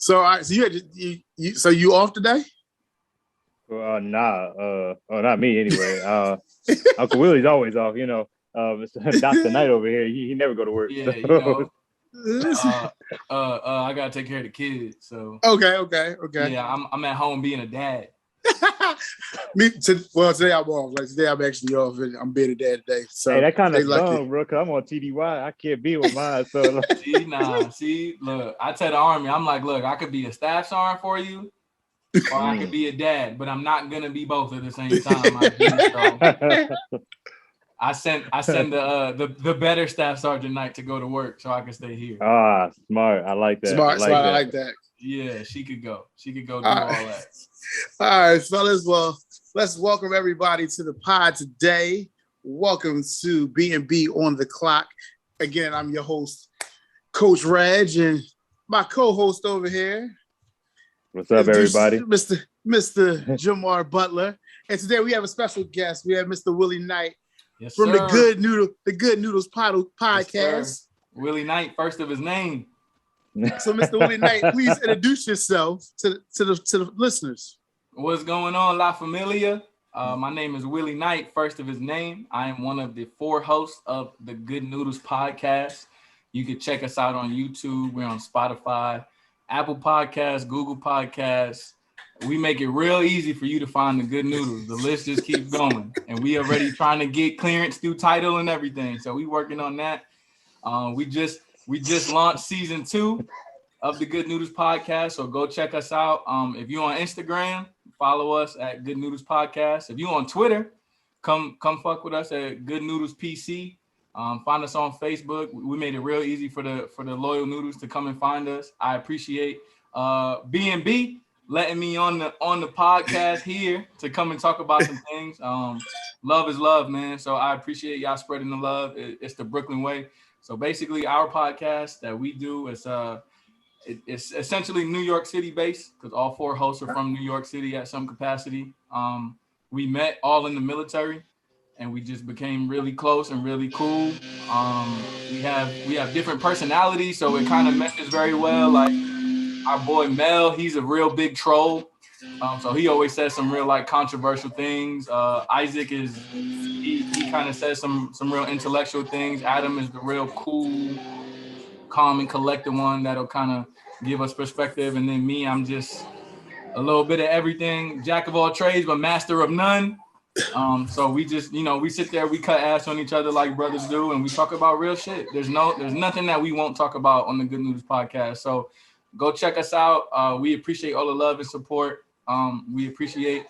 So, all right, so so you off today? Nah. Not me anyway. Uncle Willie's always off. Dr. Knight over here. He never go to work. Yeah, I gotta take care of the kids. So okay. Yeah, I'm at home being a dad. Today I'm off. Like today I'm actually off, and I'm being a dad today. So hey, that kind of dumb, bro. Cause I'm on TDY. I can't be with mine. So look, I tell the Army, I'm like, look, I could be a staff sergeant for you, or I could be a dad, but I'm not gonna be both at the same time. I sent the better staff sergeant Knight to go to work so I can stay here. Smart. I like that. Smart. I like that. Yeah, she could go do all that. All right, fellas. Well, let's welcome everybody to the pod today. Welcome to B&B on the Clock. Again, I'm your host, Coach Reg, and my co-host over here. What's up, everybody? Mr. Jamar Butler. And today we have a special guest. We have Mr. Willie Knight from the Good Noodles Podcast. Yes, Willie Knight, first of his name. So, Mr. Willie Knight, please introduce yourself to the listeners. What's going on, La Familia? My name is Willie Knight, first of his name. I am one of the 4 hosts of the Good Noodles Podcast. You can check us out on YouTube. We're on Spotify, Apple Podcasts, Google Podcasts. We make it real easy for you to find the Good Noodles. The list just keeps going. And we already trying to get clearance through title and everything. So we working on that. We just launched season 2 of the Good Noodles Podcast. So go check us out. If you're on Instagram, follow us at Good Noodles Podcast. If you're on Twitter, come fuck with us at Good Noodles PC. Find us on Facebook. We made it real easy for the loyal noodles to come and find us. I appreciate B&B letting me on the podcast here to come and talk about some things. Love is love, man. So I appreciate y'all spreading the love. It's the Brooklyn way. So basically, our podcast that we do is it's essentially New York City based because all 4 hosts are from New York City at some capacity. We met all in the military, and we just became really close and really cool. We have different personalities, so it kind of meshes very well. Like our boy Mel, he's a real big troll. So he always says some real controversial things. Isaac he kind of says some real intellectual things. Adam is the real cool, calm and collected one that'll kind of give us perspective. And then me, I'm just a little bit of everything, jack of all trades, but master of none. So we just, we sit there, we cut ass on each other like brothers do, and we talk about real shit. There's nothing that we won't talk about on the Good Noodles Podcast. So go check us out. We appreciate all the love and support. We appreciate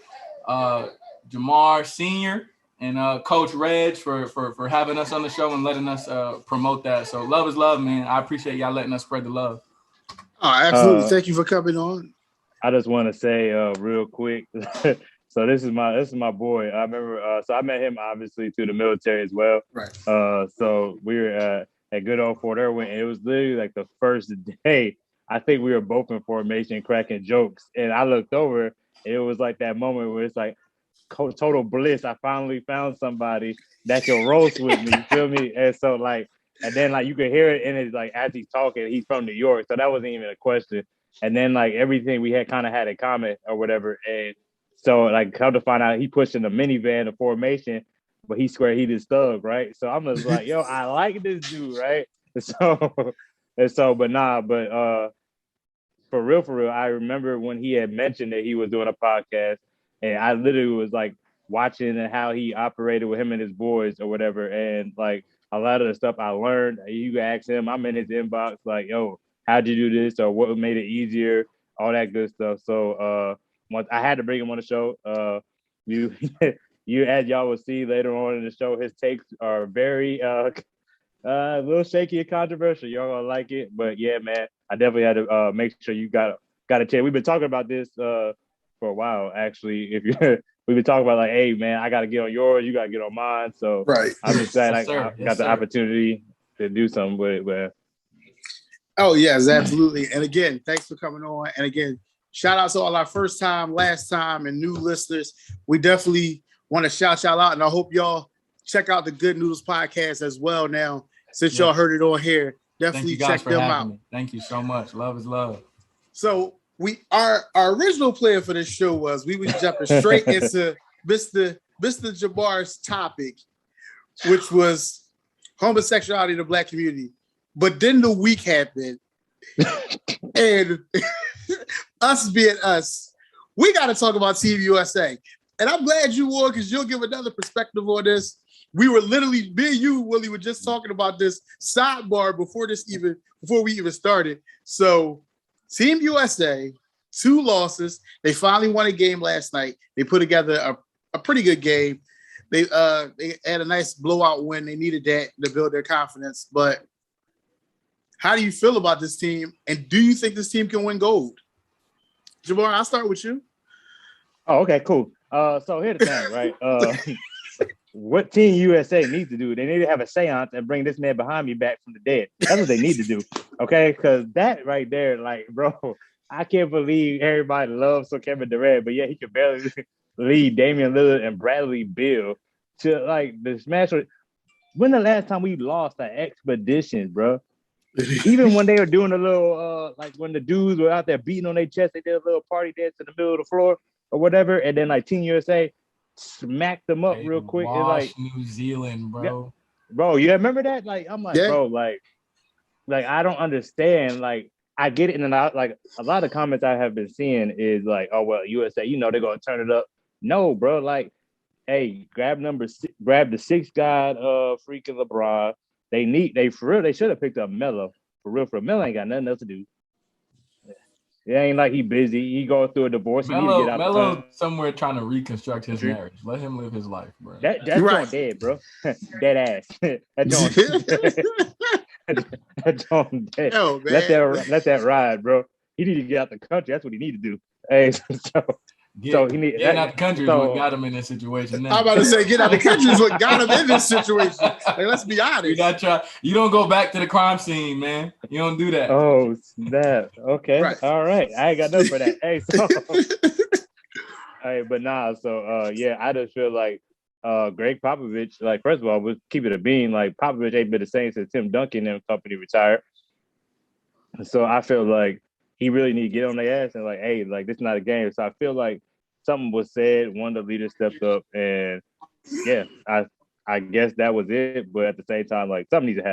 Jamar Sr. and Coach Reg for having us on the show and letting us promote that. So love is love, man. I appreciate y'all letting us spread the love. Oh, absolutely. Thank you for coming on. I just want to say real quick. So this is my boy. I remember. So I met him obviously through the military as well. Right. So we were at good old Fort Irwin. And it was literally like the first day. I think we were both in formation cracking jokes. And I looked over, and it was like that moment where it's like total bliss. I finally found somebody that can roast with me, feel me? And so and then you could hear it in his as he's talking, he's from New York. So that wasn't even a question. And then everything we had kind of had in common or whatever. And so come to find out he pushed in a minivan of formation, but he swear he this thug, right? So I'm just like, yo, I like this dude, right? But for real, I remember when he had mentioned that he was doing a podcast, and I literally was watching and how he operated with him and his boys or whatever. And a lot of the stuff I learned, you can ask him, I'm in his inbox, yo, how'd you do this? Or what made it easier? All that good stuff. So once I had to bring him on the show. You as y'all will see later on in the show, his takes are very a little shaky and controversial. Y'all gonna like it. But yeah, man, I definitely had to make sure you got a chance. We've been talking about this for a while, actually. We've been talking about hey man, I gotta get on yours, you gotta get on mine. So right. I'm just glad I got the opportunity to do something with it. But oh yes, absolutely. And again, thanks for coming on. And again, shout out to all our first time, last time, and new listeners. We definitely want to shout y'all out, and I hope y'all check out the Good Noodles Podcast as well. Now, since y'all heard it on here, definitely check them out. Thank you so much. Love is love. So our original plan for this show was we would jump straight into Mr. Jabbar's topic, which was homosexuality in the Black community. But then the week happened, and us being us, we got to talk about Team USA. And I'm glad you won because you'll give another perspective on this. We were literally, me and you, Willie, were just talking about this sidebar before we even started. So Team USA, 2 losses. They finally won a game last night. They put together a pretty good game. They had a nice blowout win. They needed that to build their confidence. But how do you feel about this team? And do you think this team can win gold? Jabbar, I'll start with you. Oh, okay, cool. So here's the thing, right? What Team USA needs to do, they need to have a seance and bring this man behind me back from the dead. That's what they need to do, okay? Because that right there, like, bro, I can't believe everybody loves Kevin Durant, but yeah, he can barely lead Damian Lillard and Bradley Beal to, like, the smash. When the last time we lost an expedition, bro? Even when they were doing a little, like, when the dudes were out there beating on their chest, they did a little party dance in the middle of the floor or whatever, and then, like, Team USA smacked them up real quick. It's like New Zealand, bro. Yeah, bro, you remember that? Like, I'm like, bro, like I don't understand. Like, I get it, and like a lot of comments I have been seeing is like, oh well, USA, they're gonna turn it up. No, bro, like, hey, grab the 6th guy, freaking LeBron. They should have picked up Melo. For real, Melo ain't got nothing else to do. It ain't like he busy. He going through a divorce. He need to get out. Melo somewhere trying to reconstruct his marriage. Let him live his life, bro. That's right. Dead, bro. Dead ass. That John dead. Yo, man. Let that ride, bro. He need to get out the country. That's what he need to do. Hey, so he need get out the country is what got him in this situation. Now. I'm about to say get out the country is what got him in this situation. Like, let's be honest. You don't go back to the crime scene, man. You don't do that. Oh, snap. Okay. Right. All right. I ain't got nothing for that. Hey, so hey, but nah, so yeah, I just feel like Greg Popovich, like, first of all, we'll keep it a bean. Like, Popovich ain't been the same since Tim Duncan and company retired. So I feel like he really need to get on their ass and like, hey, like, this is not a game. So I feel like something was said, one of the leaders stepped up, and yeah, I guess that was it. But at the same time, like, something needs to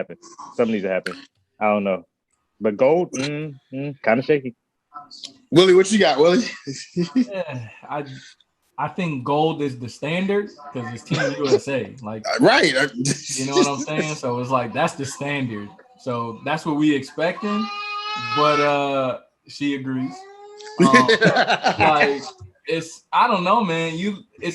happen. I don't know. But gold, kind of shaky. Willie, what you got, Willie? Yeah, I think gold is the standard because it's Team USA. Like, right. You know what I'm saying? So it's like that's the standard. So that's what we expecting. But she agrees. Like, I don't know, man.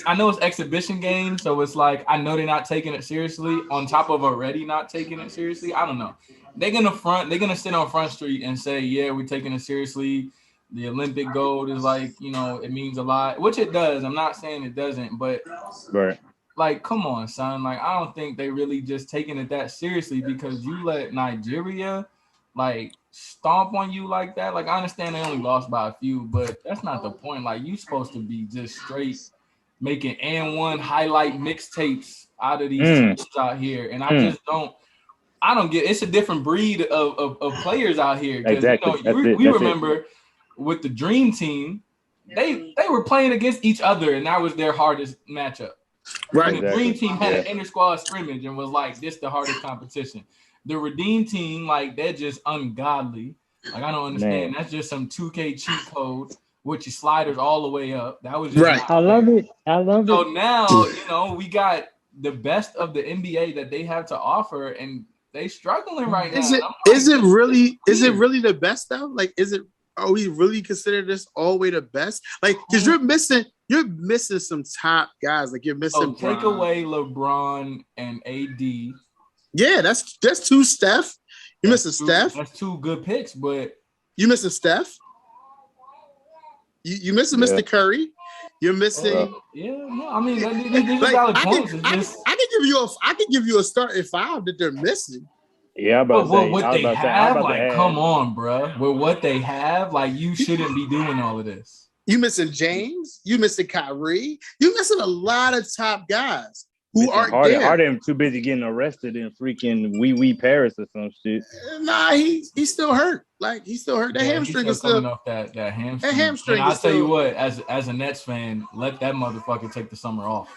I know it's exhibition game, so it's like I know they're not taking it seriously. On top of already not taking it seriously, I don't know. They're gonna sit on Front Street and say, "Yeah, we're taking it seriously. The Olympic gold is like, it means a lot," which it does. I'm not saying it doesn't, but right. Like, come on, son. Like, I don't think they really just taking it that seriously because you let Nigeria, like, stomp on you like that. Like, I understand they only lost by a few, but that's not the point. Like, you supposed to be just straight making and1 highlight mixtapes out of these teams out here. And I don't get, it's a different breed of players out here. Exactly. We remember with the Dream Team, they were playing against each other, and that was their hardest matchup. Right. And the Dream Team had an inter-squad scrimmage and was like, this the hardest competition. The Redeem Team, like, they're just ungodly. Like, I don't understand. Man. That's just some 2K cheat code with your sliders all the way up. That was just right. I love it. So now, we got the best of the NBA that they have to offer, and they struggling right now. Is it really the best though? Like, are we really consider this all the way the best? Like, because you're missing some top guys. Like, you're missing. So take away LeBron and AD. Yeah, that's two Steph. You're missing Steph. That's two good picks, but you missing Steph. You missing Mr. Curry. You're missing. I mean, these are valid points. I can give you a starting 5 that they're missing. Yeah, but what they have, like, come on, bro. With what they have, like, you shouldn't be doing all of this. You missing James. You missing Kyrie. You missing a lot of top guys. who aren't there. Harden too busy getting arrested in freaking wee Paris or some shit. Nah, he's still hurt. Like he's still hurt. That hamstring is still coming off that hamstring. That hamstring. And I'll tell you what, as a Nets fan, let that motherfucker take the summer off.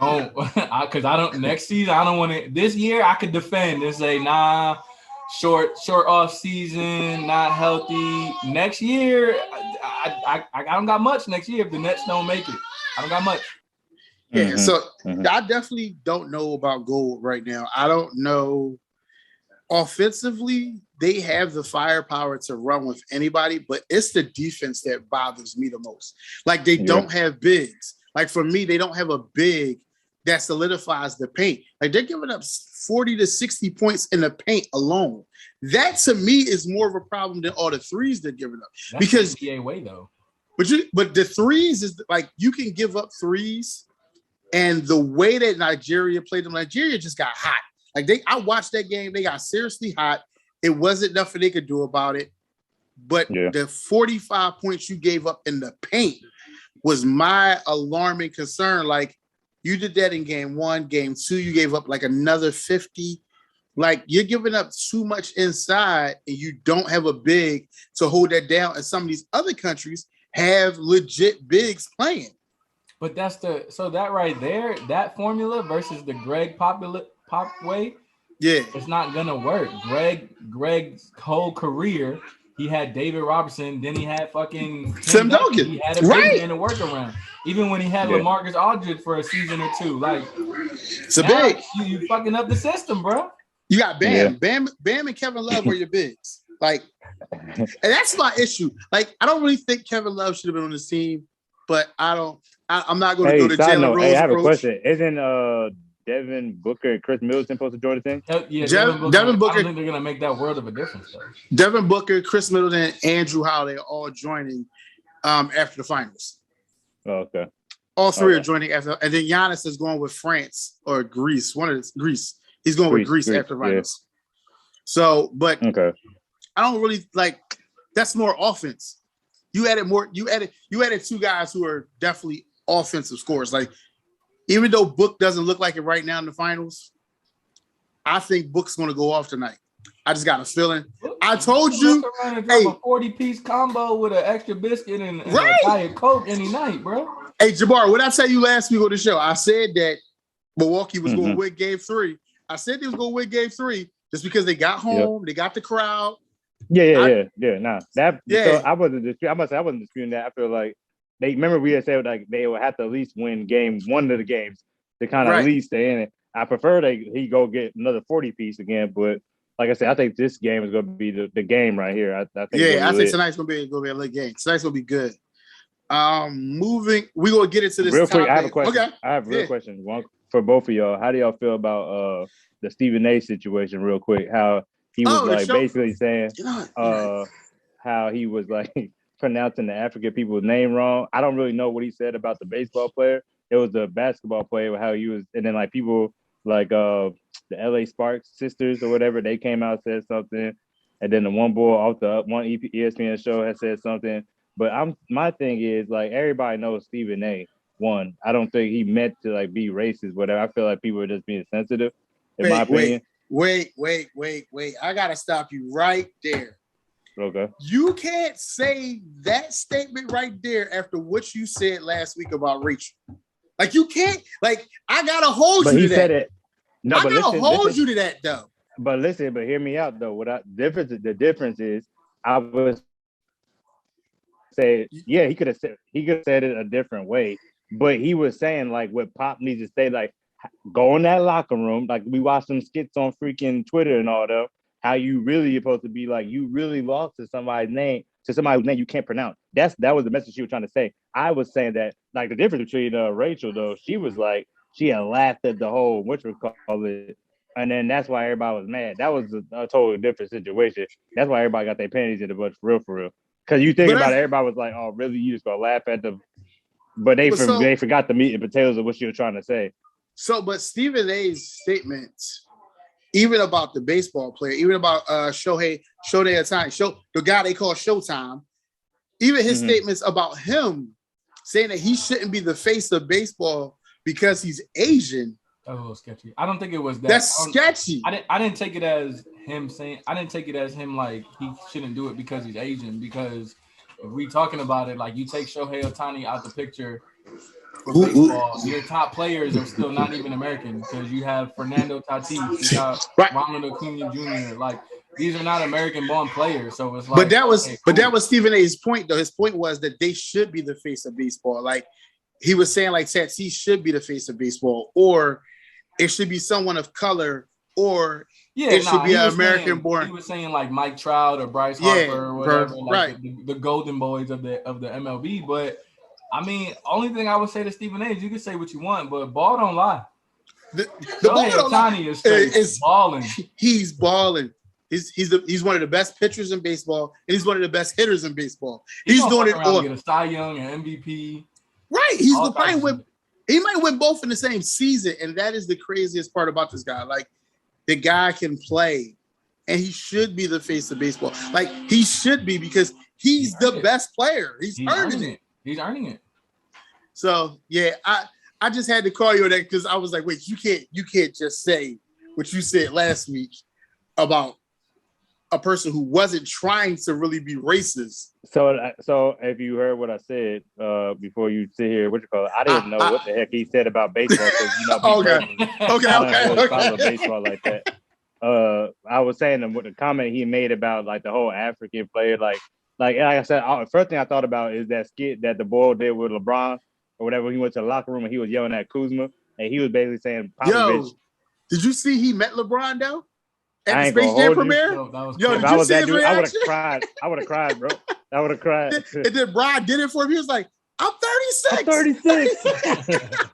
Because I don't next season. I don't want to. This year I could defend and say short off season, not healthy. Next year, I don't got much next year if the Nets don't make it. I don't got much. Yeah, so I definitely don't know about Gold right now. I don't know. Offensively, they have the firepower to run with anybody, but it's the defense that bothers me the most. Like they don't have bigs. Like for me, they don't have a big that solidifies the paint. Like they're giving up 40 to 60 points in the paint alone. That to me is more of a problem than all the threes they're giving up. That's because the NBA way though. But the threes is like you can give up threes, and the way that Nigeria played them, Nigeria just got hot. Like I watched that game, they got seriously hot. It wasn't nothing they could do about it. But the 45 points you gave up in the paint was my alarming concern. Like you did that in game 1, game 2, you gave up like another 50. Like you're giving up too much inside and you don't have a big to hold that down. And some of these other countries have legit bigs playing. But that's that right there, that formula versus the Greg Pop way. Yeah, it's not gonna work. Greg's whole career, he had David Robertson, then he had fucking Tim Duncan. He had a big man to work around. Even when he had LaMarcus Aldridge for a season or two, like it's a big. You fucking up the system, bro. You got Bam, and Kevin Love were your bigs. Like, and that's my issue. Like, I don't really think Kevin Love should have been on this team, but I'm not going to go to Jalen Rose. Hey, I have a question. Isn't Devin Booker and Chris Middleton supposed to join the team? Yeah, Devin Booker. I don't think they're going to make that world of a difference, though. Devin Booker, Chris Middleton, and Andrew Holiday are all joining after the finals. Oh, okay. All three are joining after, and then Giannis is going with France or Greece. Greece. He's going with Greece after the finals. Yeah. So, but I don't really like. That's more offense. You added more. You added two guys who are definitely offensive scorers. Like, even though Book doesn't look like it right now in the finals, I think Book's going to go off tonight. I just got a feeling. I told you, a 40-piece combo with an extra biscuit and a Diet Coke any night, bro. Hey, Jabbar, what I tell you last week on the show? I said that Milwaukee was going to win Game 3. I said they was going to win Game 3 just because they got home, they got the crowd. Yeah. Nah, that. So I wasn't disputing that. I feel like they remember we had said like they would have to at least win game 1 of the games to kind of at least stay in it. I prefer he go get another 40-piece again, but like I said, I think this game is going to be the game right here. I think tonight's going to be a late game. Tonight's going to be good. We're going to get into this real quick. topic. I have a question. Okay. I have a real question. One for both of y'all. How do y'all feel about the Stephen A situation real quick? How he was basically saying how he was like pronouncing the African people's name wrong. I don't really know what he said about the baseball player. It was the basketball player, how he was, and then like people like the LA Sparks sisters or whatever, they came out and said something, and then the one boy off the one ESPN show has said something. But my thing is like everybody knows Stephen A. One, I don't think he meant to like be racist, whatever. I feel like people are just being sensitive, in my opinion. Wait. I gotta stop you right there. Okay. You can't say that statement right there after what you said last week about Rachel. Like you can't. Like I gotta hold you to that. But he said it. No, I gotta hold you to that though. But hear me out though. The difference is I was say he could have said it a different way. But he was saying like what Pop needs to say, like go in that locker room. Like we watched some skits on freaking Twitter and all that. How you really supposed to be like you really lost to somebody's name you can't pronounce. That was the message she was trying to say. I was saying that like the difference between Rachel though, she was like she had laughed at the whole whatchamacallit, and then that's why everybody was mad. That was a totally different situation. That's why everybody got their panties in a bunch for real. Because you think about it, everybody was like, oh really? You just gonna laugh at them? But they forgot the meat and potatoes of what she was trying to say. So, but Stephen A's statements, even about the baseball player, even about Shohei Ohtani, the guy they call Showtime, even his statements about him saying that he shouldn't be the face of baseball because he's Asian. That was a little sketchy. I don't think it was that. That's sketchy. I didn't take it as him saying. I didn't take it as him like he shouldn't do it because he's Asian. Because if we talking about it, like you take Shohei Ohtani out the picture for baseball, your top players are still not even American because you have Fernando Tatis, you got Ronald Acuna Jr. Like these are not American-born players. So it's like, but that was Stephen A's point though. His point was that they should be the face of baseball. Like he was saying, like Tatis should be the face of baseball, or it should be someone of color, or it should be an American-born. He was saying like Mike Trout or Bryce Harper or whatever, like the golden boys of the MLB. But I mean, only thing I would say to Stephen A is you can say what you want, but ball don't lie. The ball don't lie. Is balling. He's balling. He's one of the best pitchers in baseball, and he's one of the best hitters in baseball. He's doing it all. Get a Cy Young and MVP. Right. He might win both in the same season, and that is the craziest part about this guy. Like the guy can play, and he should be the face of baseball. Like he should be because he's the best player. He's earning it. He's earning it. So yeah, I just had to call you on that because I was like, wait, you can't just say what you said last week about a person who wasn't trying to really be racist. So if you heard what I said before you sit here, I didn't know what the heck he said about baseball because okay. Follow baseball like that. I was saying what the comment he made about like the whole African player, like I said, first thing I thought about is that skit that the boy did with LeBron or whatever. He went to the locker room and he was yelling at Kuzma, and he was basically saying, "Yo, did you see he met LeBron though?" At the Space Jam premiere? If I was that dude, I would have cried. I would have cried, bro. I would have cried. And then Bron did it for him. He was like, I'm 36. I'm 36.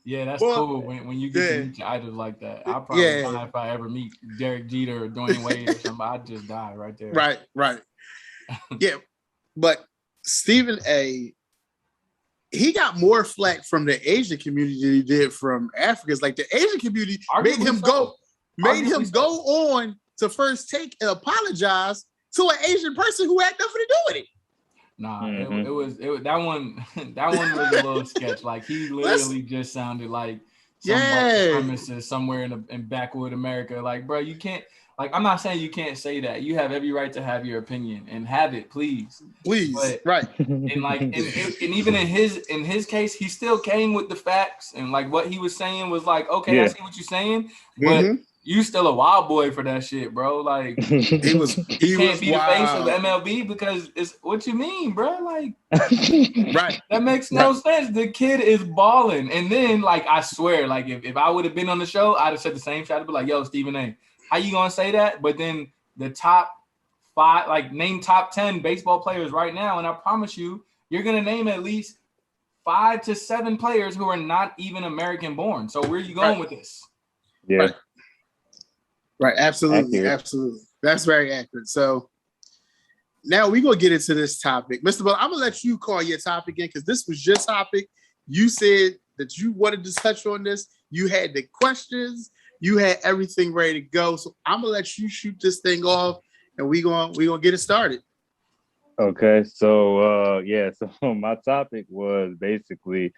Yeah, that's cool when you get to meet your idols like that. I'll probably die if I ever meet Derek Jeter or Dwayne Wade or somebody. I'd just die right there. Right. Yeah, but Stephen A., he got more flack from the Asian community than he did from Africans. Like the Asian community made him go on to First Take and apologize to an Asian person who had nothing to do with it. Nah, it was that one was a little sketch. Like he literally just sounded like some white supremacist somewhere in backwood America. Like, bro, you can't. Like, I'm not saying you can't say that. You have every right to have your opinion and have it, please. But, right. And like, and even in his case, he still came with the facts and like what he was saying was like, okay, I see what you're saying, but you still a wild boy for that shit, bro. Like he can't be the face of the MLB because it's what you mean, bro. Like, right. That makes no sense. The kid is balling, and then like I swear, like if I would have been on the show, I'd have said the same shit. I'd be like, yo, Stephen A., how you gonna say that? But then the top 5, like name top 10 baseball players right now, and I promise you, you're gonna name at least 5 to 7 players who are not even American born. So where are you going with this? Yeah. Right. Absolutely. Accurate. Absolutely. That's very accurate. So now we're gonna get into this topic. Mr. Bell, I'm gonna let you call your topic in because this was your topic. You said that you wanted to touch on this. You had the questions. You had everything ready to go. So I'm gonna let you shoot this thing off, and we gonna get it started. Okay. So so my topic was basically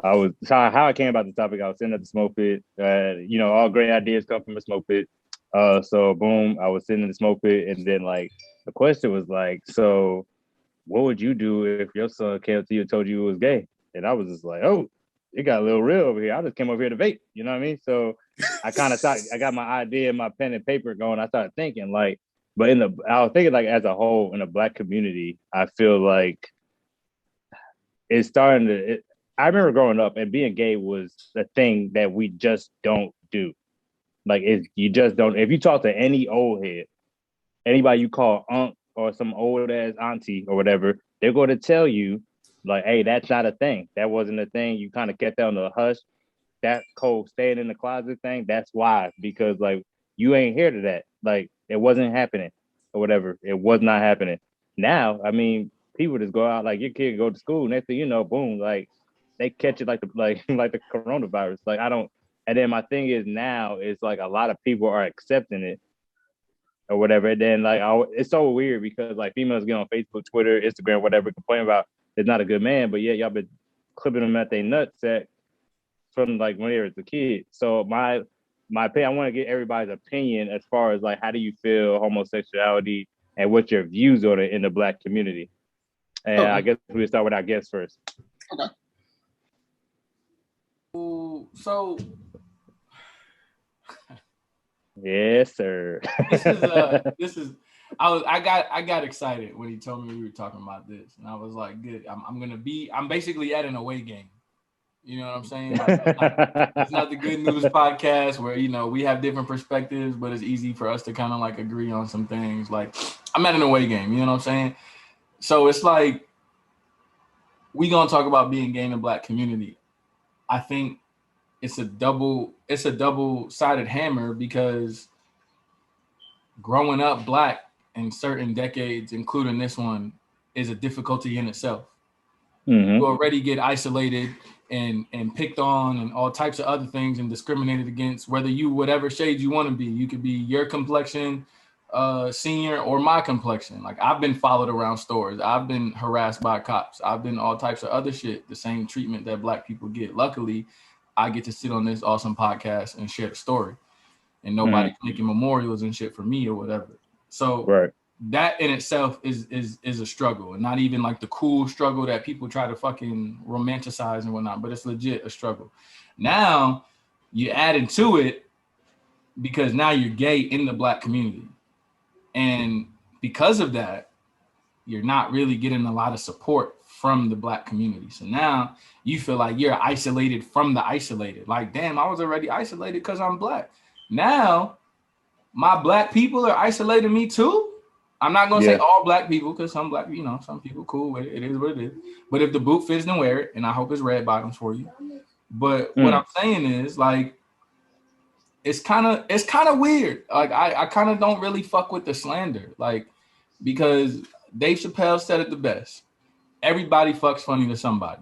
how I came about the topic. I was sitting at the smoke pit. All great ideas come from a smoke pit. So boom, I was sitting in the smoke pit, and then like the question was like, so what would you do if your son came up to you and told you he was gay? And I was just like, oh, it got a little real over here. I just came over here to vape. You know what I mean? So I kind of thought, I got my idea, my pen and paper going. I started thinking like, but I was thinking like as a whole in the Black community, I feel like it's starting to. I remember growing up and being gay was a thing that we just don't do. Like you just don't. If you talk to any old head, anybody you call unc or some old ass auntie or whatever, they're going to tell you like, hey, that's not a thing. That wasn't a thing. You kind of kept that on the hush. That whole staying in the closet thing, that's why. Because like you ain't here to that. Like it wasn't happening or whatever. It was not happening. Now, I mean, people just go out like your kid go to school. Next thing you know, boom, like they catch it like the coronavirus. Like I don't. And then my thing is now it's like a lot of people are accepting it or whatever. And then like it's so weird because like females get on Facebook, Twitter, Instagram, whatever, complain about it's not a good man, but yeah, y'all been clipping them at their nutsack from like when they were a kid. So my opinion, I want to get everybody's opinion as far as like how do you feel homosexuality and what's your views on it in the Black community. And I guess we'll start with our guest first. Okay. So yes, sir. I got excited when he told me we were talking about this, and I was like, good. I'm basically at an away game. You know what I'm saying? Like, it's not the Good Noodles Podcast where, you know, we have different perspectives, but it's easy for us to kind of like agree on some things. Like, I'm at an away game, you know what I'm saying? So it's like, we gonna talk about being gay in the Black community. I think it's a double-sided hammer, because growing up Black in certain decades, including this one, is a difficulty in itself. Mm-hmm. You already get isolated and picked on and all types of other things and discriminated against, whether you whatever shade you want to be. You could be your complexion, senior, or my complexion. Like, I've been followed around stores. I've been harassed by cops. I've been all types of other shit, the same treatment that Black people get. Luckily, I get to sit on this awesome podcast and share the story, and nobody's making memorials and shit for me or whatever. So that in itself is a struggle, and not even like the cool struggle that people try to fucking romanticize and whatnot, but it's legit a struggle. Now you add into it because now you're gay in the Black community, and because of that, you're not really getting a lot of support from the Black community. So now you feel like you're isolated from the isolated. Like, damn, I was already isolated because I'm Black. Now my Black people are isolating me too. I'm not gonna say all Black people, because some Black, you know, some people cool with it. It is what it is. But if the boot fits, then wear it, and I hope it's red bottoms for you. But what I'm saying is, like, it's kind of weird. Like, I kind of don't really fuck with the slander, like, because Dave Chappelle said it the best. Everybody fucks funny to somebody.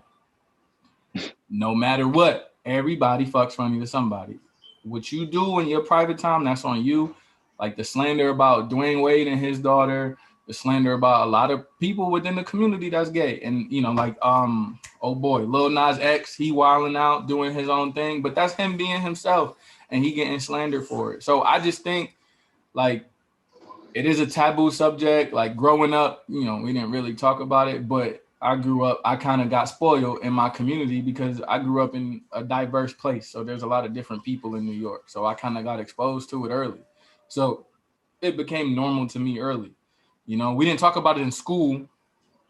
No matter what, everybody fucks funny to somebody. What you do in your private time, that's on you. Like the slander about Dwayne Wade and his daughter, the slander about a lot of people within the community that's gay. And, you know, like, oh boy, Lil Nas X, he wilding out, doing his own thing, but that's him being himself, and he getting slandered for it. So I just think, like, it is a taboo subject. Like, growing up, you know, we didn't really talk about it, but I grew up, I kind of got spoiled in my community because I grew up in a diverse place. So there's a lot of different people in New York. So I kind of got exposed to it early. So it became normal to me early. You know, we didn't talk about it in school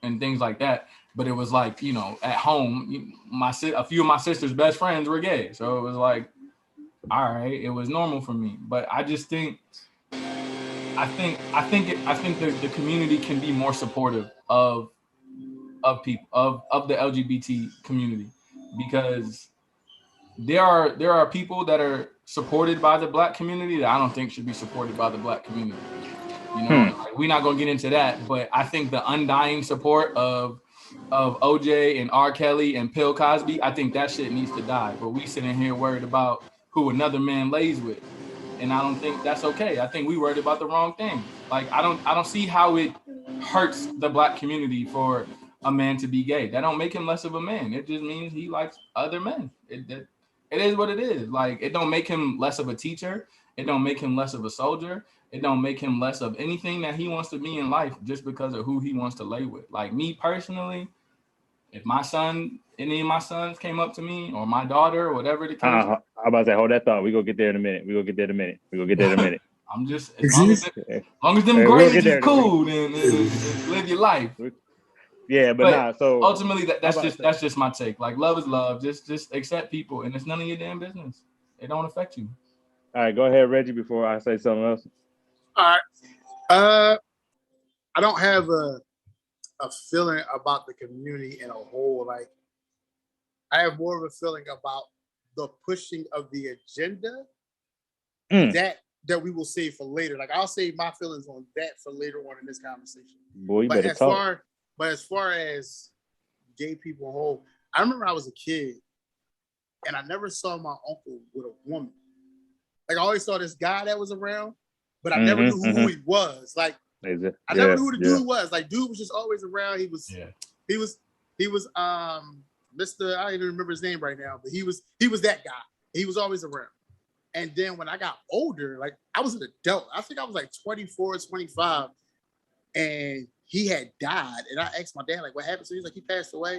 and things like that, but it was like, you know, at home, a few of my sister's best friends were gay. So it was like, all right, it was normal for me. But I just think, I think the community can be more supportive of people, of the LGBT community, because there are people that are supported by the Black community that I don't think should be supported by the Black community. You know, like, we're not gonna get into that, but I think the undying support of OJ and R. Kelly and Bill Cosby, I think that shit needs to die. But we sitting here worried about who another man lays with, and I don't think that's okay. I think we worried about the wrong thing. Like, I don't see how it hurts the Black community for a man to be gay. That don't make him less of a man. It just means he likes other men. It is what it is. Like, it don't make him less of a teacher. It don't make him less of a soldier. It don't make him less of anything that he wants to be in life just because of who he wants to lay with. Like, me personally, if any of my sons came up to me, or my daughter, or whatever the case. I'm about to say, hold that thought. We're gonna get there in a minute. I'm just, as long as them grades is cool, then live your life. Yeah, but so ultimately that's just my take. Like, love is love. Just accept people, and it's none of your damn business. It don't affect you. All right, go ahead, Reggie, before I say something else. All right. I don't have a feeling about the community in a whole. Like, I have more of a feeling about the pushing of the agenda that we will save for later. Like, I'll save my feelings on that for later on in this conversation. Boy, you better talk. But as far as gay people whole, I remember I was a kid and I never saw my uncle with a woman. Like, I always saw this guy that was around, but I never knew who he was. Like, I never knew who the dude was. Like, dude was just always around. He was Mr. I don't even remember his name right now, but he was that guy. He was always around. And then when I got older, like I was an adult, I think I was like 24, 25, and he had died. And I asked my dad, like, what happened? So he's like, he passed away.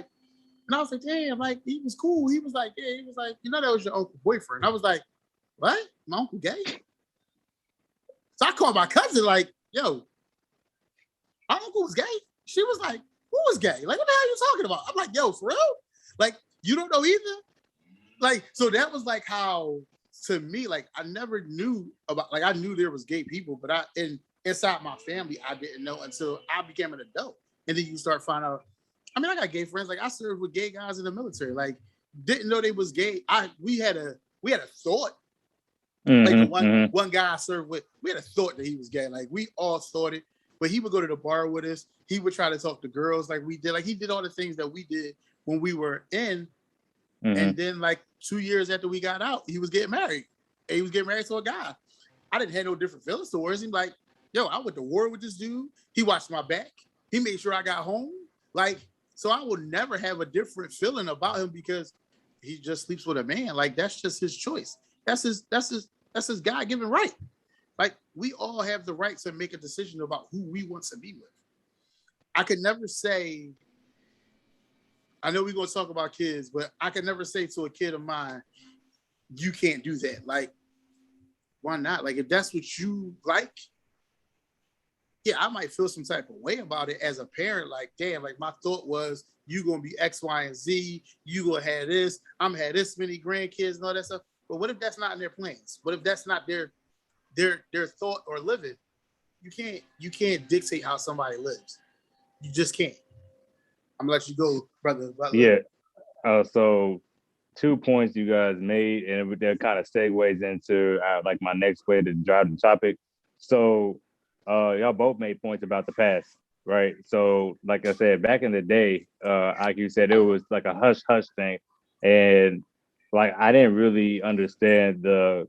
And I was like, damn, like, he was cool. He was like, yeah, he was like, you know, that was your uncle boyfriend. I was like, what? My uncle gay? So I called my cousin, like, yo, my uncle was gay. She was like, who was gay? Like, what the hell are you talking about? I'm like, yo, for real? Like, you don't know either? Like, so that was like how, to me, like, I never knew about, like, I knew there was gay people, but inside my family, I didn't know until I became an adult. And then you start finding out, I mean, I got gay friends. Like, I served with gay guys in the military. Like, didn't know they was gay. We had a thought. Like, one guy I served with, we had a thought that he was gay. Like, we all thought it. But he would go to the bar with us. He would try to talk to girls like we did. Like, he did all the things that we did when we were in. And then, like, 2 years after we got out, he was getting married. And he was getting married to a guy. I didn't have no different feelings towards him. Like, yo, I went to war with this dude. He watched my back. He made sure I got home. Like, so I will never have a different feeling about him because he just sleeps with a man. Like, that's just his choice. That's his God-given right. Like, we all have the right to make a decision about who we want to be with. I could never say, I know we're going to talk about kids, but I could never say to a kid of mine, you can't do that. Like, why not? Like, if that's what you like, yeah, I might feel some type of way about it as a parent. Like, damn, like my thought was you going to be X, Y, and Z. You going to have this. I'm going to have this many grandkids and all that stuff. But what if that's not in their plans? What if that's not their thought or living? You can't dictate how somebody lives. You just can't. I'm gonna let you go, brother. Yeah. So 2 points you guys made, and that kind of segues into like my next way to drive the topic. So y'all both made points about the past, right? So like I said, back in the day, like you said, it was like a hush hush thing, and like I didn't really understand the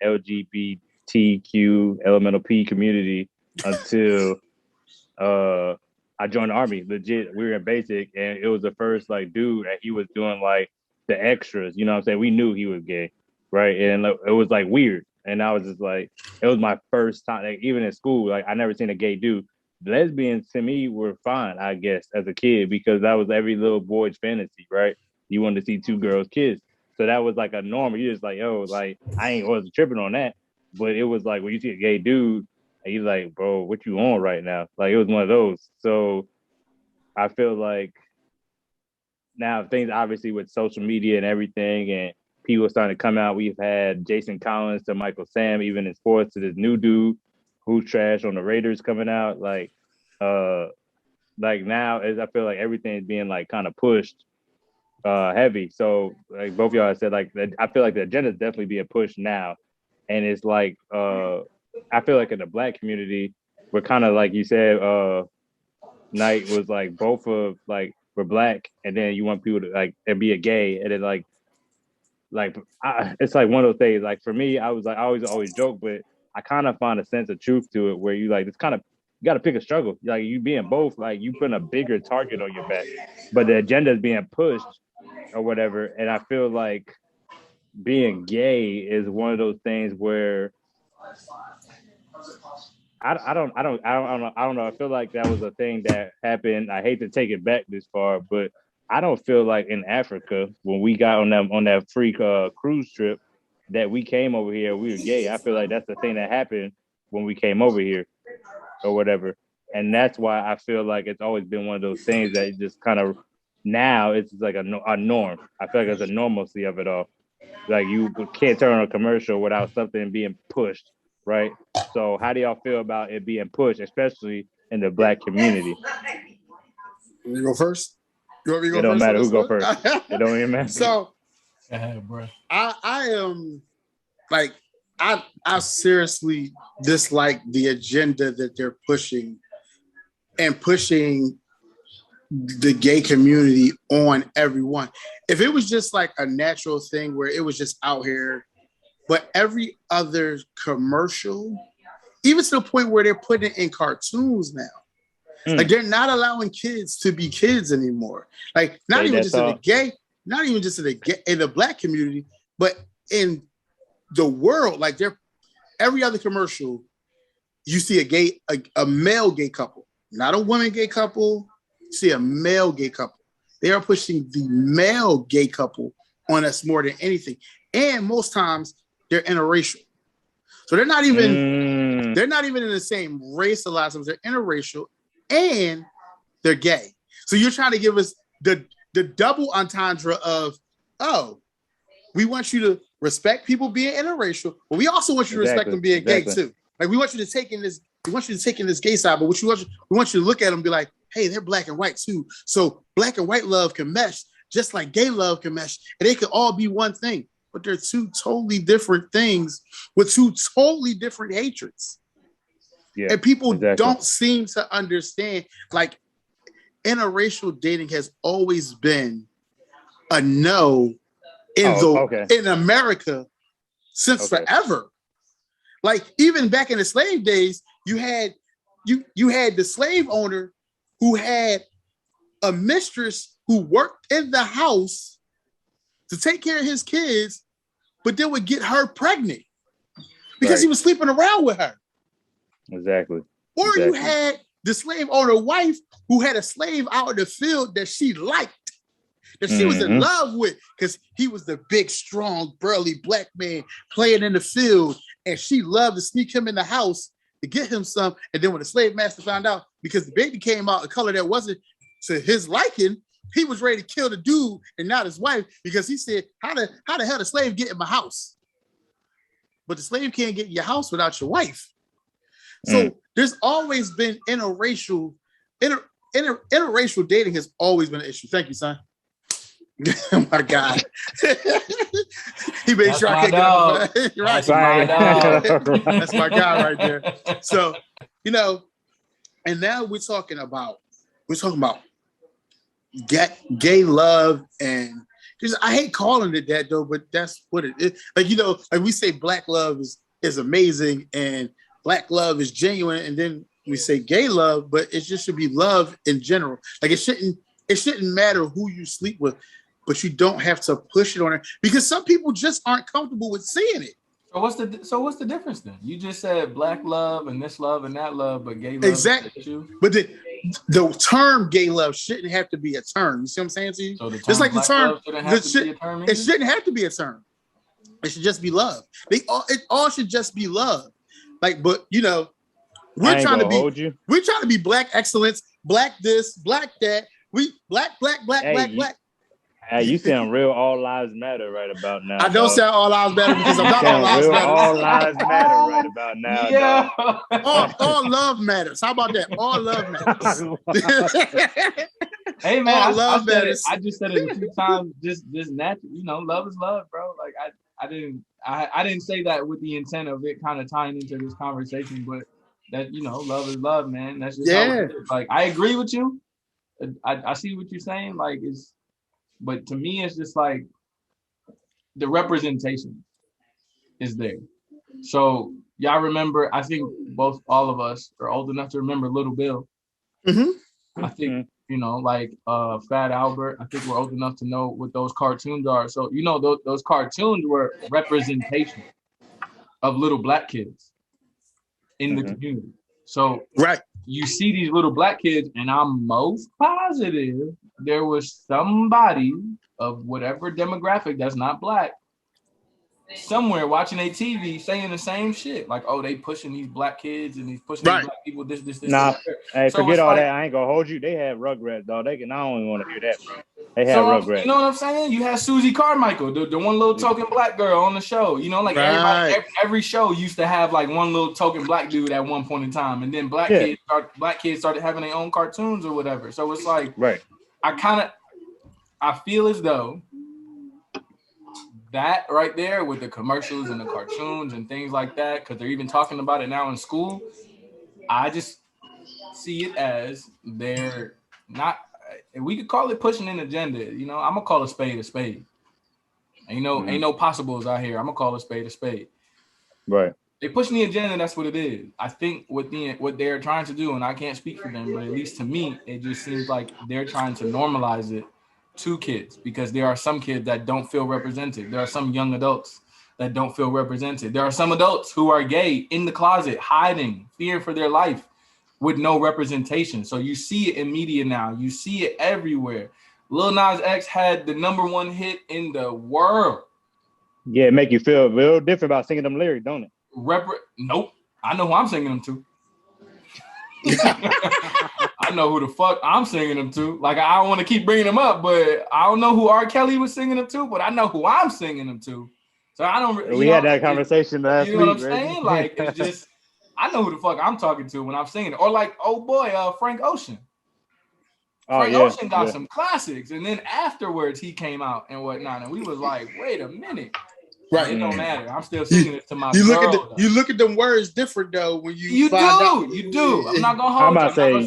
LGBTQ elemental P community until I joined the Army. Legit, we were in basic, and it was the first like dude that he was doing like the extras. You know what I'm saying? We knew he was gay, right? And it was like weird. And I was just like, it was my first time. Like, even in school, like I never seen a gay dude. Lesbians to me were fine, I guess, as a kid, because that was every little boy's fantasy, right? You wanted to see two girls kiss. So that was like a norm. You just like, yo, like I wasn't tripping on that. But it was like when you see a gay dude, and you're like, bro, what you on right now? Like, it was one of those. So I feel like now things obviously with social media and everything, and people starting to come out. We've had Jason Collins to Michael Sam, even in sports, to this new dude who's trash on the Raiders coming out. Like now, as I feel like everything is being like kind of pushed heavy. So like both of y'all said, like I feel like the agenda is definitely being pushed now, and it's like I feel like in the Black community, we're kind of like you said, Knight was like both of like we're Black, and then you want people to like and be a gay, and then like it's like one of those things. Like for me, I was like I always joke, but I kind of find a sense of truth to it, where you like it's kind of you got to pick a struggle. Like you being both, like you putting a bigger target on your back, but the agenda is being pushed or whatever. And I feel like being gay is one of those things where I don't know. I feel like that was a thing that happened. I hate to take it back this far, but I don't feel like in Africa when we got on that free cruise trip that we came over here, we were gay. I feel like that's the thing that happened when we came over here or whatever. And that's why I feel like it's always been one of those things that just kind of now it's like a norm. I feel like there's a normalcy of it all. Like you can't turn on a commercial without something being pushed, right? So how do y'all feel about it being pushed, especially in the Black community? You go first? You want me to go it don't first matter who go first. It don't even matter. So bro. I am like I seriously dislike the agenda that they're pushing and pushing the gay community on everyone. If it was just like a natural thing where it was just out here, but every other commercial, even to the point where they're putting it in cartoons now. Like they're not allowing kids to be kids anymore. Like not even just in the gay, not even just in the black community, but in the world. Like every other commercial, you see a male gay couple, not a woman gay couple. You see a male gay couple. They are pushing the male gay couple on us more than anything. And most times they're interracial. So they're not even in the same race a lot of times. They're interracial and they're gay. So you're trying to give us the double entendre of, oh, we want you to respect people being interracial, but we also want you to respect them being gay too. Like we want you to take in this gay side, but we want you to look at them and be like, hey, they're black and white too. So black and white love can mesh just like gay love can mesh, and they can all be one thing. But they're two totally different things with two totally different hatreds. Yeah, and people don't seem to understand, like interracial dating has always been a no in America since forever. Like even back in the slave days, you had the slave owner who had a mistress who worked in the house to take care of his kids, but then would get her pregnant because he was sleeping around with her. Exactly. Or you had the slave owner wife who had a slave out in the field that she liked, that she was in love with, because he was the big, strong, burly black man playing in the field, and she loved to sneak him in the house to get him some. And then when the slave master found out, because the baby came out a color that wasn't to his liking, he was ready to kill the dude and not his wife, because he said, how the hell the slave get in my house? But the slave can't get in your house without your wife. So there's always been interracial dating has always been an issue. Thank you, son. Oh my God. He made sure I can't get it. Right. That's my guy right there. So, and now we're talking about gay love, and I hate calling it that though, but that's what it is. Like, like we say black love is amazing and black love is genuine, and then we say gay love, but it just should be love in general. Like it shouldn't matter who you sleep with, but you don't have to push it on her, because some people just aren't comfortable with seeing it. So what's the difference then? You just said black love and this love and that love, but gay love. Exactly. But the term gay love shouldn't have to be a term. You see what I'm saying to you? So just like the term, it shouldn't have to be a term. It should just be love. It all should just be love. Like, but we're trying to be black excellence, black this, black that. We black. Hey, you sound real all lives matter right about now. I don't sound all lives matter because I'm not all lives matter. All lives matter right about now. Yeah. All love matters. How about that? All love matters. Hey man, I just said it a few times. Just natural, love is love, bro. Like I didn't say that with the intent of it kind of tying into this conversation, but that love is love, man. That's just how it is. Like I agree with you. I see what you're saying. Like but to me, it's just like the representation is there. So y'all remember? I think all of us are old enough to remember Little Bill. Mm-hmm. I think like Fat Albert. I think we're old enough to know what those cartoons are. So those cartoons were representation of little black kids in the community. So you see these little black kids, and I'm most positive there was somebody of whatever demographic that's not black somewhere watching a TV saying the same shit. Like, oh, they pushing these black kids and these pushing these black people. This. Nah, hey, so forget all that. I ain't gonna hold you. They had Rugrats, dog. I don't even want to hear that, bro. They had Rugrats. You know what I'm saying? You had Susie Carmichael, the one little token black girl on the show. Every show used to have like one little token black dude at one point in time, and then black kids started having their own cartoons or whatever. So it's like, I feel as though that right there with the commercials and the cartoons and things like that, because they're even talking about it now in school, I just see it as they're not, we could call it pushing an agenda. I'm gonna call a spade a spade. Ain't no possibles out here. I'm gonna call a spade a spade. Right. They pushing the agenda. That's what it is. I think what they're trying to do, and I can't speak for them, but at least to me, it just seems like they're trying to normalize it to kids, because there are some kids that don't feel represented. There are some young adults that don't feel represented. There are some adults who are gay in the closet, hiding, fearing for their life, with no representation. So you see it in media now. You see it everywhere. Lil Nas X had the #1 hit in the world. Yeah, it make you feel real different about singing them lyrics, don't it? Nope. I know who I'm singing them to. I know who the fuck I'm singing them to. Like, I don't want to keep bringing them up, but I don't know who R. Kelly was singing them to, but I know who I'm singing them to. So I don't. We had that conversation last week. You know what I'm saying? Like, it's just, I know who the fuck I'm talking to when I'm singing it. Or like, oh boy, Frank Ocean. Frank Ocean got some classics, and then afterwards he came out and whatnot, and we was like, wait a minute. Right, it don't matter. I'm still singing it to my girl. You look at them words different though when you do. I'm not gonna hold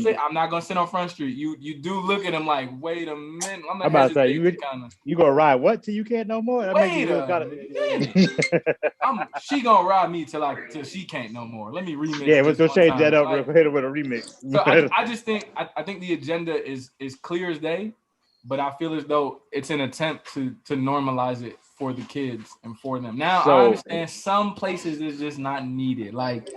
you. I'm not gonna sit on Front Street. You do look at them like, wait a minute. I'm about to say you gonna ride what till you can't no more? That wait a minute. She gonna ride me till she can't no more. Let me remix. Yeah, let's go change that up real quick with a remix. So I just think I think the agenda is clear as day, but I feel as though it's an attempt to normalize it for the kids and for them. Now, I understand some places it's just not needed. Like,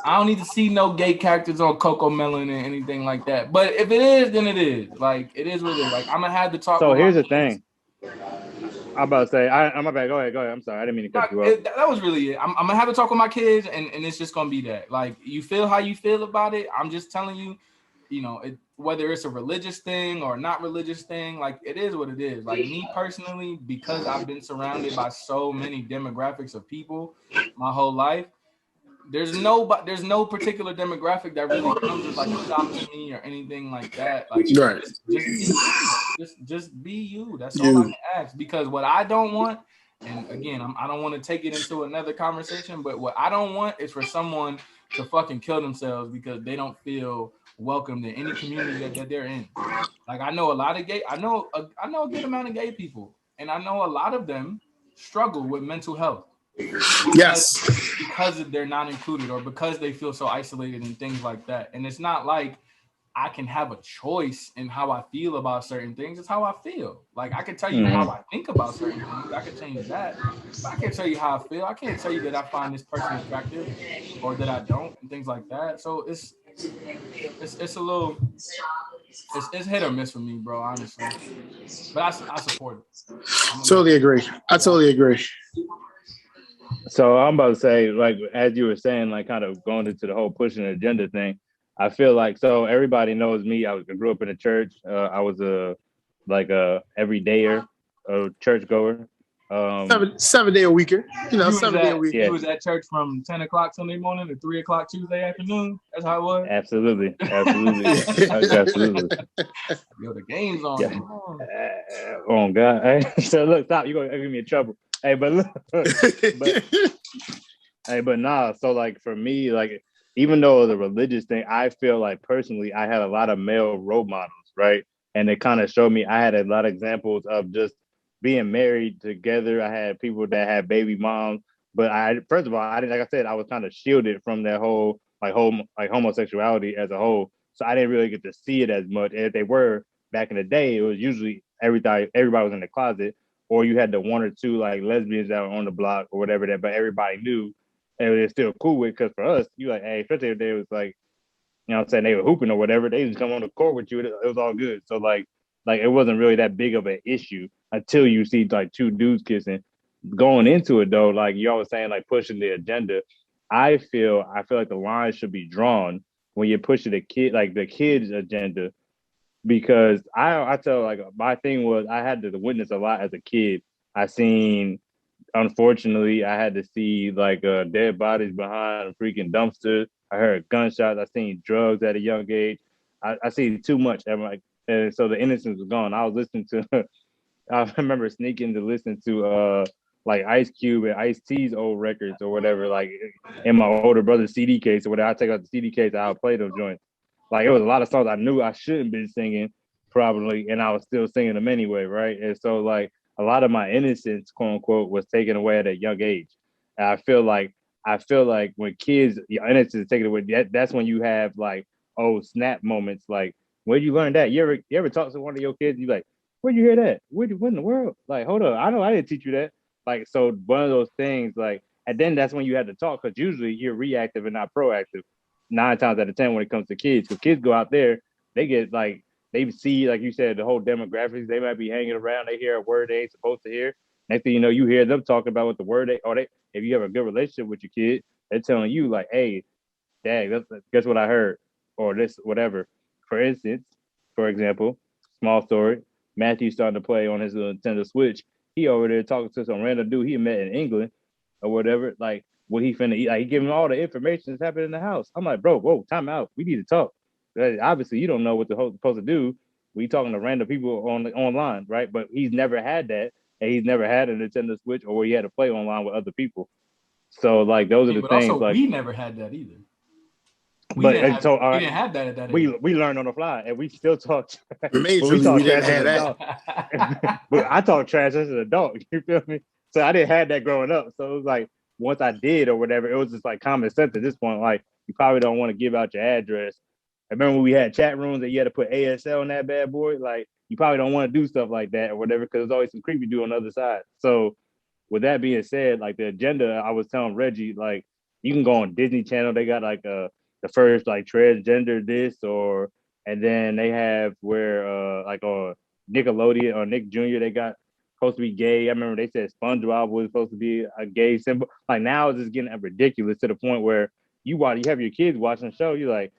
I don't need to see no gay characters on Coco Melon and anything like that. But if it is, then it is. Like, it is what it is. Like, I'm going to have to talk. So here's the thing. I'm about to say, I'm my bad. Go ahead. I'm sorry. I didn't mean to cut you off. That was really it. I'm going to have to talk with my kids, and it's just going to be that. Like, you feel how you feel about it. I'm just telling you, whether it's a religious thing or not religious thing, like, it is what it is. Like, me personally, because I've been surrounded by so many demographics of people my whole life, there's no particular demographic that really comes as like a shock to me or anything like that. Like, right. just be you. That's all I can ask. Because what I don't want, and again, I don't want to take it into another conversation, but what I don't want is for someone to fucking kill themselves because they don't feel welcome to any community that they're in. Like, I know a lot of I know a good amount of gay people, and I know a lot of them struggle with mental health. Because they're not included, or because they feel so isolated and things like that. And it's not like I can have a choice in how I feel about certain things. It's how I feel. Like, I can tell you how I think about certain things. I can change that. But I can't tell you how I feel. I can't tell you that I find this person attractive or that I don't, and things like that. So it's a little, it's hit or miss for me, bro, honestly. But I support it. Totally agree. I totally agree. So I'm about to say, like, as you were saying, like, kind of going into the whole pushing the agenda thing, I feel like, so everybody knows me. I grew up in a church. I was a everydayer, a churchgoer. 7 day a weeker. 7 day a week. You was at church from 10 o'clock Sunday morning to 3 o'clock Tuesday afternoon. That's how it was. Absolutely. Absolutely. Yo, the game's on. Yeah. Oh God. Hey, so look, stop. You're gonna give me in trouble. Hey, but look, but nah. So, like, for me, like, even though the religious thing, I feel like personally, I had a lot of male role models, right? And it kind of showed me, I had a lot of examples of just being married together. I had people that had baby moms, but first of all, I didn't, like I said, I was kind of shielded from that whole homosexuality as a whole. So I didn't really get to see it as much. And if they were back in the day, it was usually everybody was in the closet, or you had the one or two like lesbians that were on the block or whatever that, but everybody knew and they're still cool with. Because for us, you like, hey, especially if they was like, you know what I'm saying, they were hooping or whatever, they just come on the court with you. It was all good. So like it wasn't really that big of an issue until you see like two dudes kissing. Going into it though, like y'all was saying, like pushing the agenda, I feel like the line should be drawn when you're pushing the kids' agenda. Because I tell, like, my thing was I had to witness a lot as a kid. Unfortunately, I had to see like dead bodies behind freaking dumpsters. I heard gunshots. I seen drugs at a young age. I seen too much. And so the innocence was gone. I was listening to, I remember sneaking to listen to like Ice Cube and Ice-T's old records or whatever, like in my older brother's CD case or whatever. I take out the CD case, I'll play those joints. Like, it was a lot of songs I knew I shouldn't be singing probably, and I was still singing them anyway, right? And so, like, a lot of my innocence, quote unquote, was taken away at a young age. And I feel like I feel like when kids, and it's to take it away, that's when you have like, oh, snap moments. Like, where'd you learn that? You ever talk to one of your kids? You like, where'd you hear that? What in the world? Like, hold up, I know I didn't teach you that. Like, so one of those things, like, and then that's when you have to talk, because usually you're reactive and not proactive 9 times out of 10 when it comes to kids. Because kids go out there, they get like, they see, like you said, the whole demographics. They might be hanging around, they hear a word they ain't supposed to hear. Next thing you know, you hear them talking about what the word if you have a good relationship with your kid, they're telling you like, hey, dad, guess what I heard? Or this, whatever. For instance, for example, small story, Matthew's starting to play on his little Nintendo Switch. He over there talking to some random dude he met in England or whatever, like what he finna eat. Like, he giving him all the information that's happening in the house. I'm like, bro, whoa, time out. We need to talk. Obviously, you don't know what the hell's supposed to do. We talking to random people online, right? But he's never had that. And he's never had a Nintendo Switch or where he had to play online with other people. So, like, those are the things. Also, like, we never had that either. We didn't have that at that age. We learned on the fly, and we still talk. We didn't have that. But I talk trash as an adult. You feel me? So I didn't have that growing up. So it was like, once I did or whatever, it was just like common sense at this point. Like, you probably don't want to give out your address. I remember when we had chat rooms that you had to put ASL on that bad boy. Like, you probably don't want to do stuff like that or whatever, because there's always some creepy dude on the other side. So with that being said, like, the agenda, I was telling Reggie, like, you can go on Disney Channel. They got like the first like transgender this, and then they have where like on Nickelodeon or Nick Jr. they got supposed to be gay. I remember they said SpongeBob was supposed to be a gay symbol. Like, now it's just getting ridiculous to the point where you have your kids watching the show. You're like,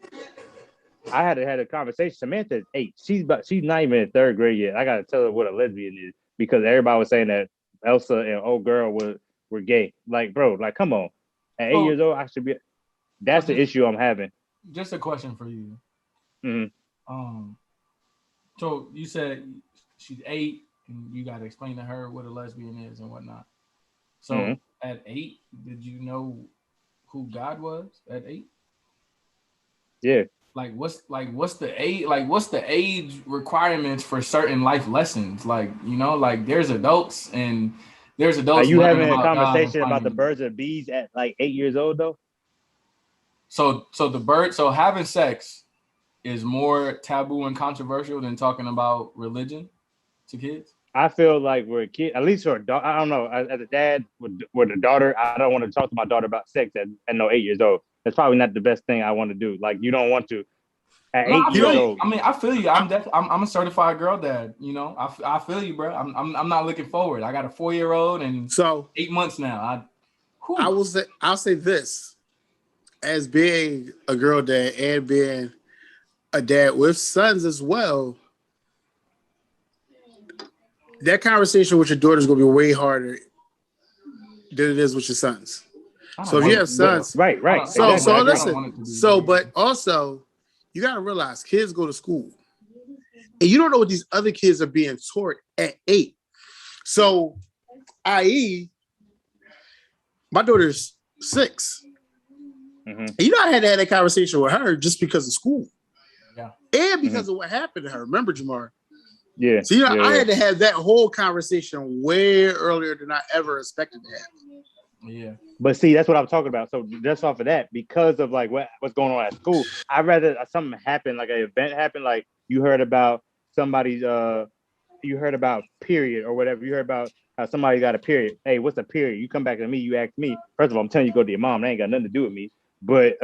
I had a conversation. Samantha's 8. She's not even in 3rd grade yet. I gotta tell her what a lesbian is, because everybody was saying that Elsa and old girl were gay. Like, bro, like, come on. At 8 years old, I should be. That's the issue I'm having. Just a question for you. Mm-hmm. So you said she's 8, and you got to explain to her what a lesbian is and whatnot. So at 8, did you know who God was at 8? Yeah. What's the age? Like, what's the age requirements for certain life lessons? Like, you know, like there's adults. Are you having a conversation about the birds and bees at like 8 years old though? So having sex is more taboo and controversial than talking about religion to kids? I feel like we're a kid, at least for a daughter. I don't know. As a dad with a daughter, I don't want to talk to my daughter about sex at no 8 years old. That's probably not the best thing I want to do. Like, you don't want to at 8 years old. I mean, I feel you. I'm a certified girl dad. You know, I feel you, bro. I'm not looking forward. I got a 4-year-old and so 8 months now. I'll say this, as being a girl dad and being a dad with sons as well, that conversation with your daughter is going to be way harder than it is with your sons. So if you have sons, right. So listen. So, but also, you got to realize kids go to school, and you don't know what these other kids are being taught at 8. So, i.e., my daughter's 6. Mm-hmm. And you know, I had to have that conversation with her just because of school, and because of what happened to her. Remember, Jamar? Yeah. So I had to have that whole conversation way earlier than I ever expected to have. Yeah. But see, that's what I'm talking about. So just off of that, because of like what's going on at school, I'd rather something happen, like an event happen, like you heard about somebody's you heard about period or whatever. You heard about how somebody got a period. Hey, what's a period? You come back to me, you ask me. First of all, I'm telling you, go to your mom. That ain't got nothing to do with me. But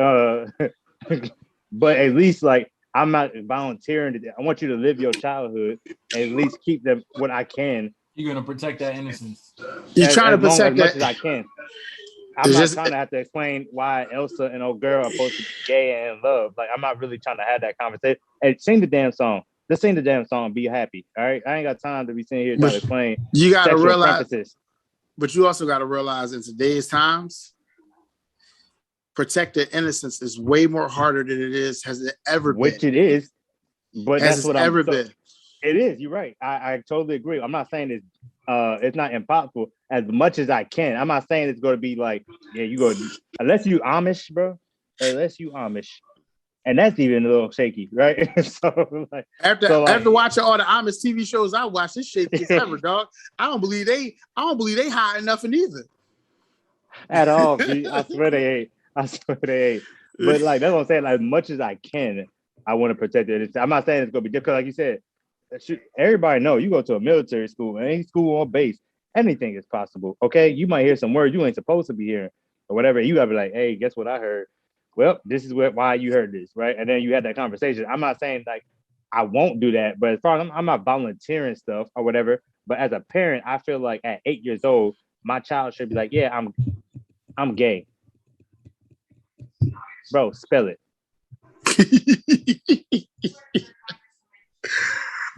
but at least like I'm not volunteering. I want you to live your childhood and at least keep them what I can. You're gonna protect that innocence. You're trying to protect as much as I can. I'm not trying to have to explain why Elsa and old girl are supposed to be gay and in love. Like, I'm not really trying to have that conversation. Hey, sing the damn song. Just sing the damn song and be happy. All right. I ain't got time to be sitting here trying to explain. You gotta realize, but you also gotta realize in today's times, protected innocence is way more harder than has it ever been. Which it is, but that's what ever been. It is. You're right. I totally agree. I'm not saying it's not impossible. As much as I can. I'm not saying it's going to be like, yeah, you go unless you Amish, bro. Unless you Amish, and that's even a little shaky, right? So like after watching all the Amish TV shows I watch, this shaky as ever, dog. I don't believe they high enough in either. At all, B. I swear they ain't. But like that's what I'm saying. Like, as much as I can, I want to protect it. I'm not saying it's gonna be difficult, like you said. Everybody know you go to a military school, any school on base, anything is possible. Okay, you might hear some words you ain't supposed to be hearing, or whatever. You gotta be like, hey, guess what I heard? Well, this is why you heard this, right? And then you had that conversation. I'm not saying like I won't do that, but as far as I'm not volunteering stuff or whatever. But as a parent, I feel like at 8 years old, my child should be like, yeah, I'm gay. Bro, spell it.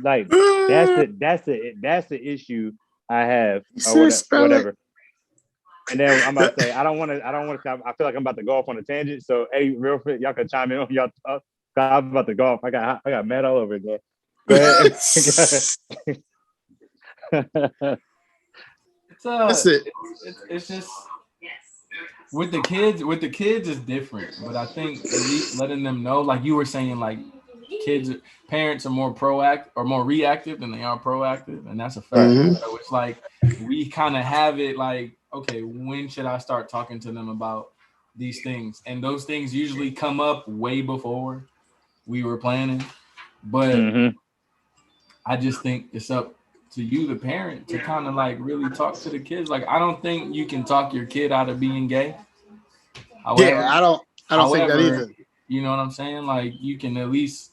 Like that's the issue I have or whatever. And then I'm about to say I don't want to. I feel like I'm about to go off on a tangent. So hey, real quick, y'all can chime in on y'all talk. I'm about to go off. I got mad all over again. Go ahead. It's just with the kids. With the kids, it's different. But I think at least letting them know, like you were saying, like parents are more proactive or more reactive than they are proactive, and that's a fact. Mm-hmm. So it's like we kind of have it like, okay, when should I start talking to them about these things? And those things usually come up way before we were planning. But I just think it's up to you, the parent, to kind of like really talk to the kids. Like, I don't think you can talk your kid out of being gay. However, I don't think that either. You know what I'm saying? Like, you can at least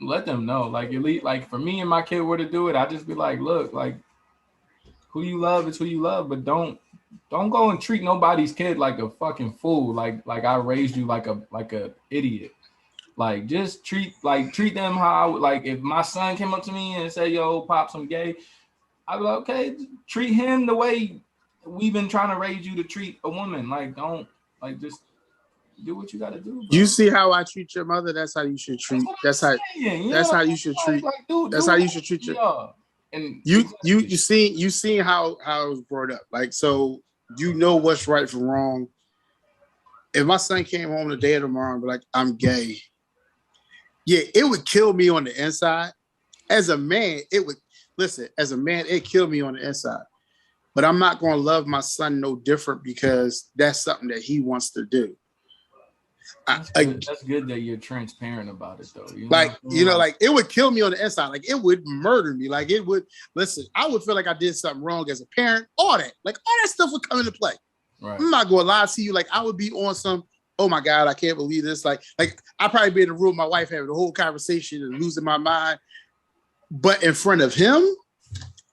let them know. Like, at least, like for me and my kid were to do it, I'd just be like, look, like who you love is who you love, but don't go and treat nobody's kid like a fucking fool. Like I raised you like a idiot. Like, just treat them how I would. Like, if my son came up to me and said, yo, Pops, I'm gay, I'd be like, okay, treat him the way we've been trying to raise you to treat a woman. Like, don't, like, just do what you got to do, bro. You see how I treat your mother? That's how you should treat. That's how you should treat. That's how you should treat your. And you seen how I was brought up. Like, so you know what's right from wrong. If my son came home the day of tomorrow and be like, I'm gay, yeah, it would kill me on the inside. As a man, it killed me on the inside. But I'm not going to love my son no different because that's something that he wants to do. That's good that you're transparent about it, though. Like it would kill me on the inside. Like, it would murder me. Like, it would, listen, I would feel like I did something wrong as a parent. All that stuff would come into play. Right. I'm not going to lie to you. Like, I would be on some, oh my God, I can't believe this. Like I'd probably be in the room with my wife having the whole conversation and losing my mind. But in front of him,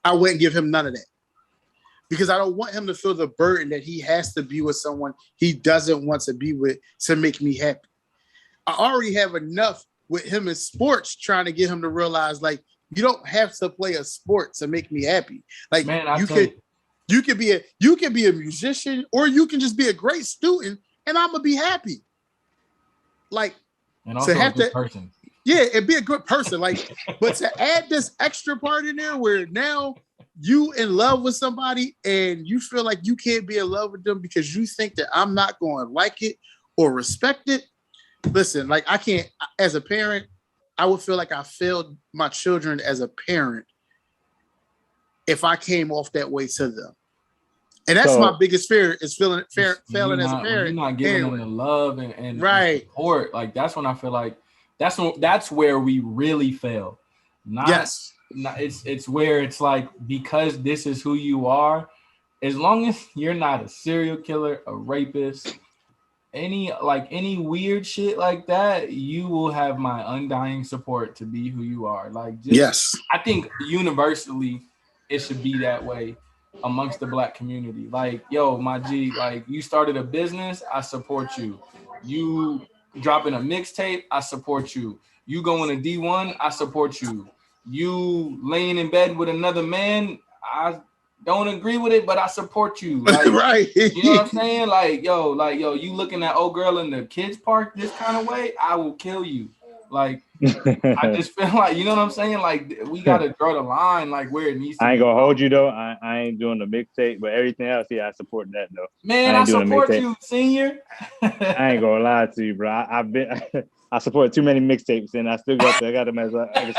I wouldn't give him none of that. Because I don't want him to feel the burden that he has to be with someone he doesn't want to be with to make me happy. I already have enough with him in sports trying to get him to realize, like, you don't have to play a sport to make me happy. Like, man, you can be a musician, or you can just be a great student, and I'm gonna be happy. Like, and also a good person. Yeah, and be a good person. Like, but to add this extra part in there where now you in love with somebody and you feel like you can't be in love with them because you think that I'm not going to like it or respect it. Listen, like, I can't, as a parent, I would feel like I failed my children as a parent if I came off that way to them. And that's my biggest fear, is failing as a parent. You're not giving them the love and right. support. Like, that's when I feel like that's where we really fail. It's where it's like, because this is who you are, as long as you're not a serial killer, a rapist, any weird shit like that, you will have my undying support to be who you are. Like, yes, I think universally it should be that way amongst the Black community. Like, yo, my G, like, you started a business, I support you. You dropping a mixtape, I support you. You going to D1, I support you. You laying in bed with another man, I don't agree with it, but I support you. Like, right. You know what I'm saying? Like, yo, you looking at old girl in the kids park this kind of way, I will kill you. Like, I just feel like, you know what I'm saying? Like, we got to draw the line, like, where it needs to be. I ain't gonna hold you, though. I ain't doing the mixtape, but everything else, yeah, I support that, though. Man, I support you, senior. I ain't gonna lie to you, bro. I support too many mixtapes, and I got them as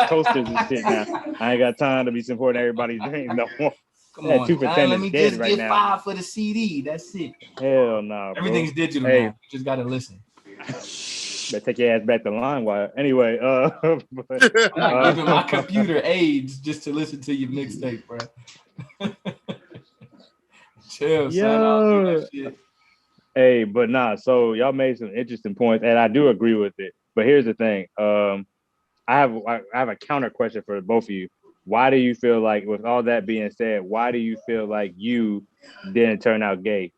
coasters and shit now. I ain't got time to be supporting everybody's dreams no more. Come on, 2 for 10 let me is dead just right get now. 5 for the CD. That's it. Hell no, Everything's bro. digital now. You just gotta listen. Better take your ass back to LimeWire. Anyway, but, I'm not giving my computer AIDS just to listen to your mixtape, bro. Chill, son. I'll do that shit. Hey, but nah. So y'all made some interesting points, and I do agree with it. But here's the thing. I have a counter question for both of you. Why do you feel like, with all that being said, why do you feel like you didn't turn out gay?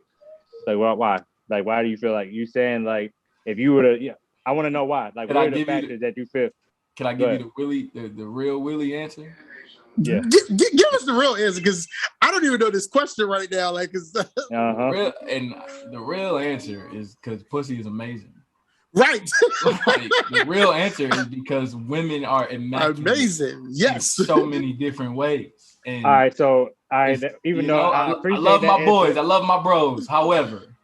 Like, why? Like, why do you feel like you saying like if you were to? Yeah, I want to know why. Like, what are the factors that you feel? Can I give you the real Willie answer? Yeah. Give us the real answer, because I don't even know this question right now. Like, the real answer is because pussy is amazing. Right. Like, the real answer is because women are amazing. Yes. In so many different ways. And all right. So I love my boys, I love my bros. However,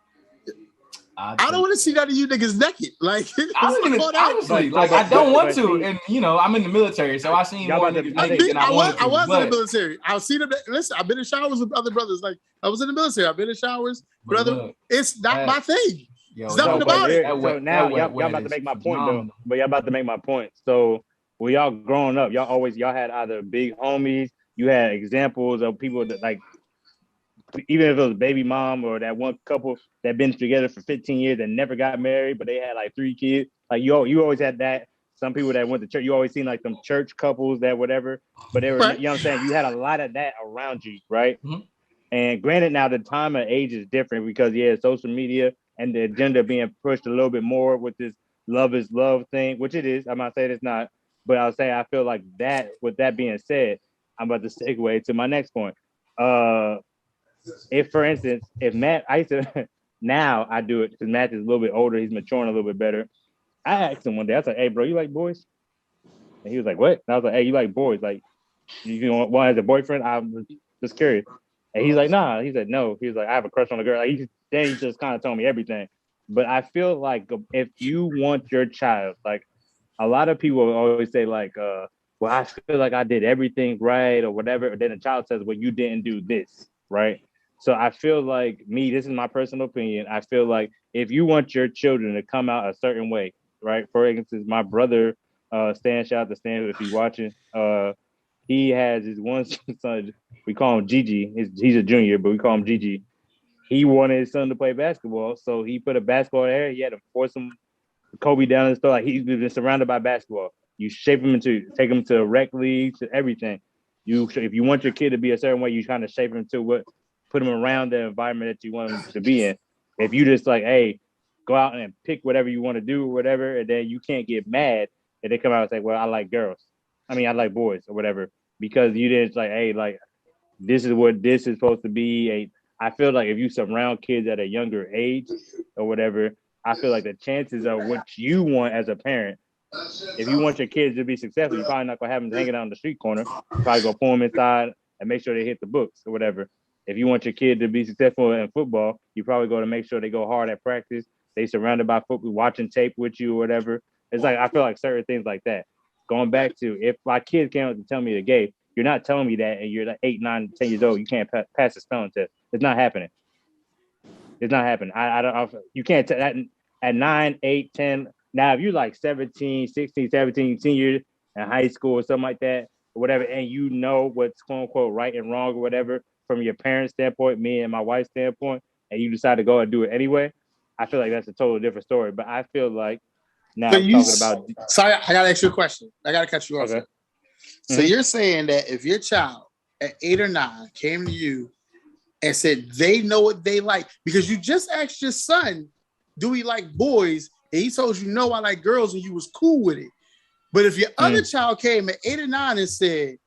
I don't want to see none of you niggas naked. Like, honestly, like I don't want to. And I'm in the military, so I seen more niggas naked than I wanted to. I was in the military. I've seen them. Listen, I've been in showers with other brothers. Like, I was in the military. I've been in showers, brother. It's not my thing. It's nothing about it. So now y'all about to make my point though. But y'all about to make my point. So when y'all growing up, y'all had either big homies, you had examples of people that, like, even if it was baby mom or that one couple that been together for 15 years and never got married, but they had like 3 kids. Like you always had that. Some people that went to church, you always seen like them church couples that whatever, but they were, you know what I'm saying? You had a lot of that around you, right? Mm-hmm. And granted, now the time and age is different because social media and the agenda being pushed a little bit more with this love is love thing, which it is. I'm not saying it's not, but I'll say I feel like that. With that being said, I'm about to segue to my next point. If, for instance, if Matt, I used to, now I do it because Matt is a little bit older, he's maturing a little bit better. I asked him one day, I was like, "Hey, bro, you like boys?" And he was like, "What?" And I was like, "Hey, you like boys? Like, you want one as a boyfriend?" I'm just curious. And he's like, "Nah." He said, "No." He was like, "I have a crush on a girl." Like, he just kind of told me everything. But I feel like if you want your child, like a lot of people always say, like, "Well, I feel like I did everything right," or whatever. And then the child says, "Well, you didn't do this," right? So I feel like this is my personal opinion. I feel like if you want your children to come out a certain way, right? For instance, my brother, Stan, shout out to Stan if he's watching. He has his one son. We call him Gigi. He's a junior, but we call him Gigi. He wanted his son to play basketball, so he put a basketball there. He had to force him, Kobe down and stuff. Like, he's been surrounded by basketball. You take him to rec leagues, to everything. If you want your kid to be a certain way, you kind of shape him to put him around the environment that you want him to be in. If you just like, hey, go out and pick whatever you want to do or whatever, and then you can't get mad if they come out and say, well, I like girls. I mean, I like boys or whatever, because you didn't like, hey, like, this is what this is supposed to be. I feel like if you surround kids at a younger age or whatever, I feel like the chances of what you want as a parent, if you want your kids to be successful, you're probably not going to have them hanging out on the street corner. You're probably going to pull them inside and make sure they hit the books or whatever. If you want your kid to be successful in football, you probably go to make sure they go hard at practice. They surrounded by football, watching tape with you or whatever. It's like, I feel like certain things like that. Going back to, if my kids came up to tell me they're gay, you're not telling me that, and you're like 8, 9, 10 years old, you can't pass the spelling test. It's not happening. It's not happening. I don't. You can't tell that at 9, 8, 10. Now, if you're like 17, 16, 17, senior in high school or something like that, or whatever, and you know what's quote unquote right and wrong or whatever, from your parents' standpoint, me and my wife's standpoint, and you decide to go and do it anyway, I feel like that's a totally different story. But I feel like now talking about. Sorry, I gotta ask you a question. I gotta cut you off. Okay. So you're saying that if your child at 8 or 9 came to you and said they know what they like, because you just asked your son, do he like boys? And he told you, no, I like girls, and you was cool with it. But if your other child came at 8 or 9 and said,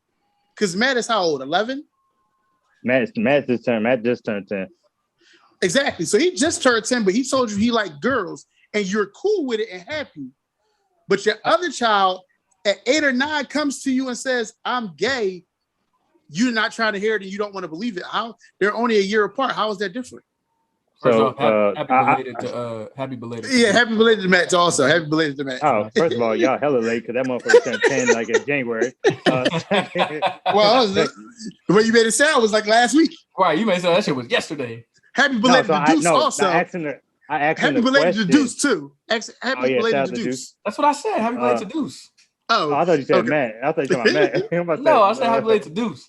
because Matt is how old? 11? Matt just turned 10. Exactly. So he just turned 10, but he told you he liked girls, and you're cool with it and happy. But your other child at 8 or 9 comes to you and says, I'm gay. You're not trying to hear it, and you don't want to believe it. How? They're only a year apart. How is that different? First off, happy belated. Yeah, happy belated to Matt also. Happy belated to Matt. Oh, first of all, y'all hella late because that motherfucker turned 10 like in January. Well, the way you made it sound was like last week. Right, you made it sound that shit was yesterday. Happy belated to Deuce also. I asked happy belated to Deuce too. Happy belated to Deuce. That's what I said. Happy belated to Deuce. Oh, I thought you said Matt. I thought you said Matt. No, I said happy belated to Deuce.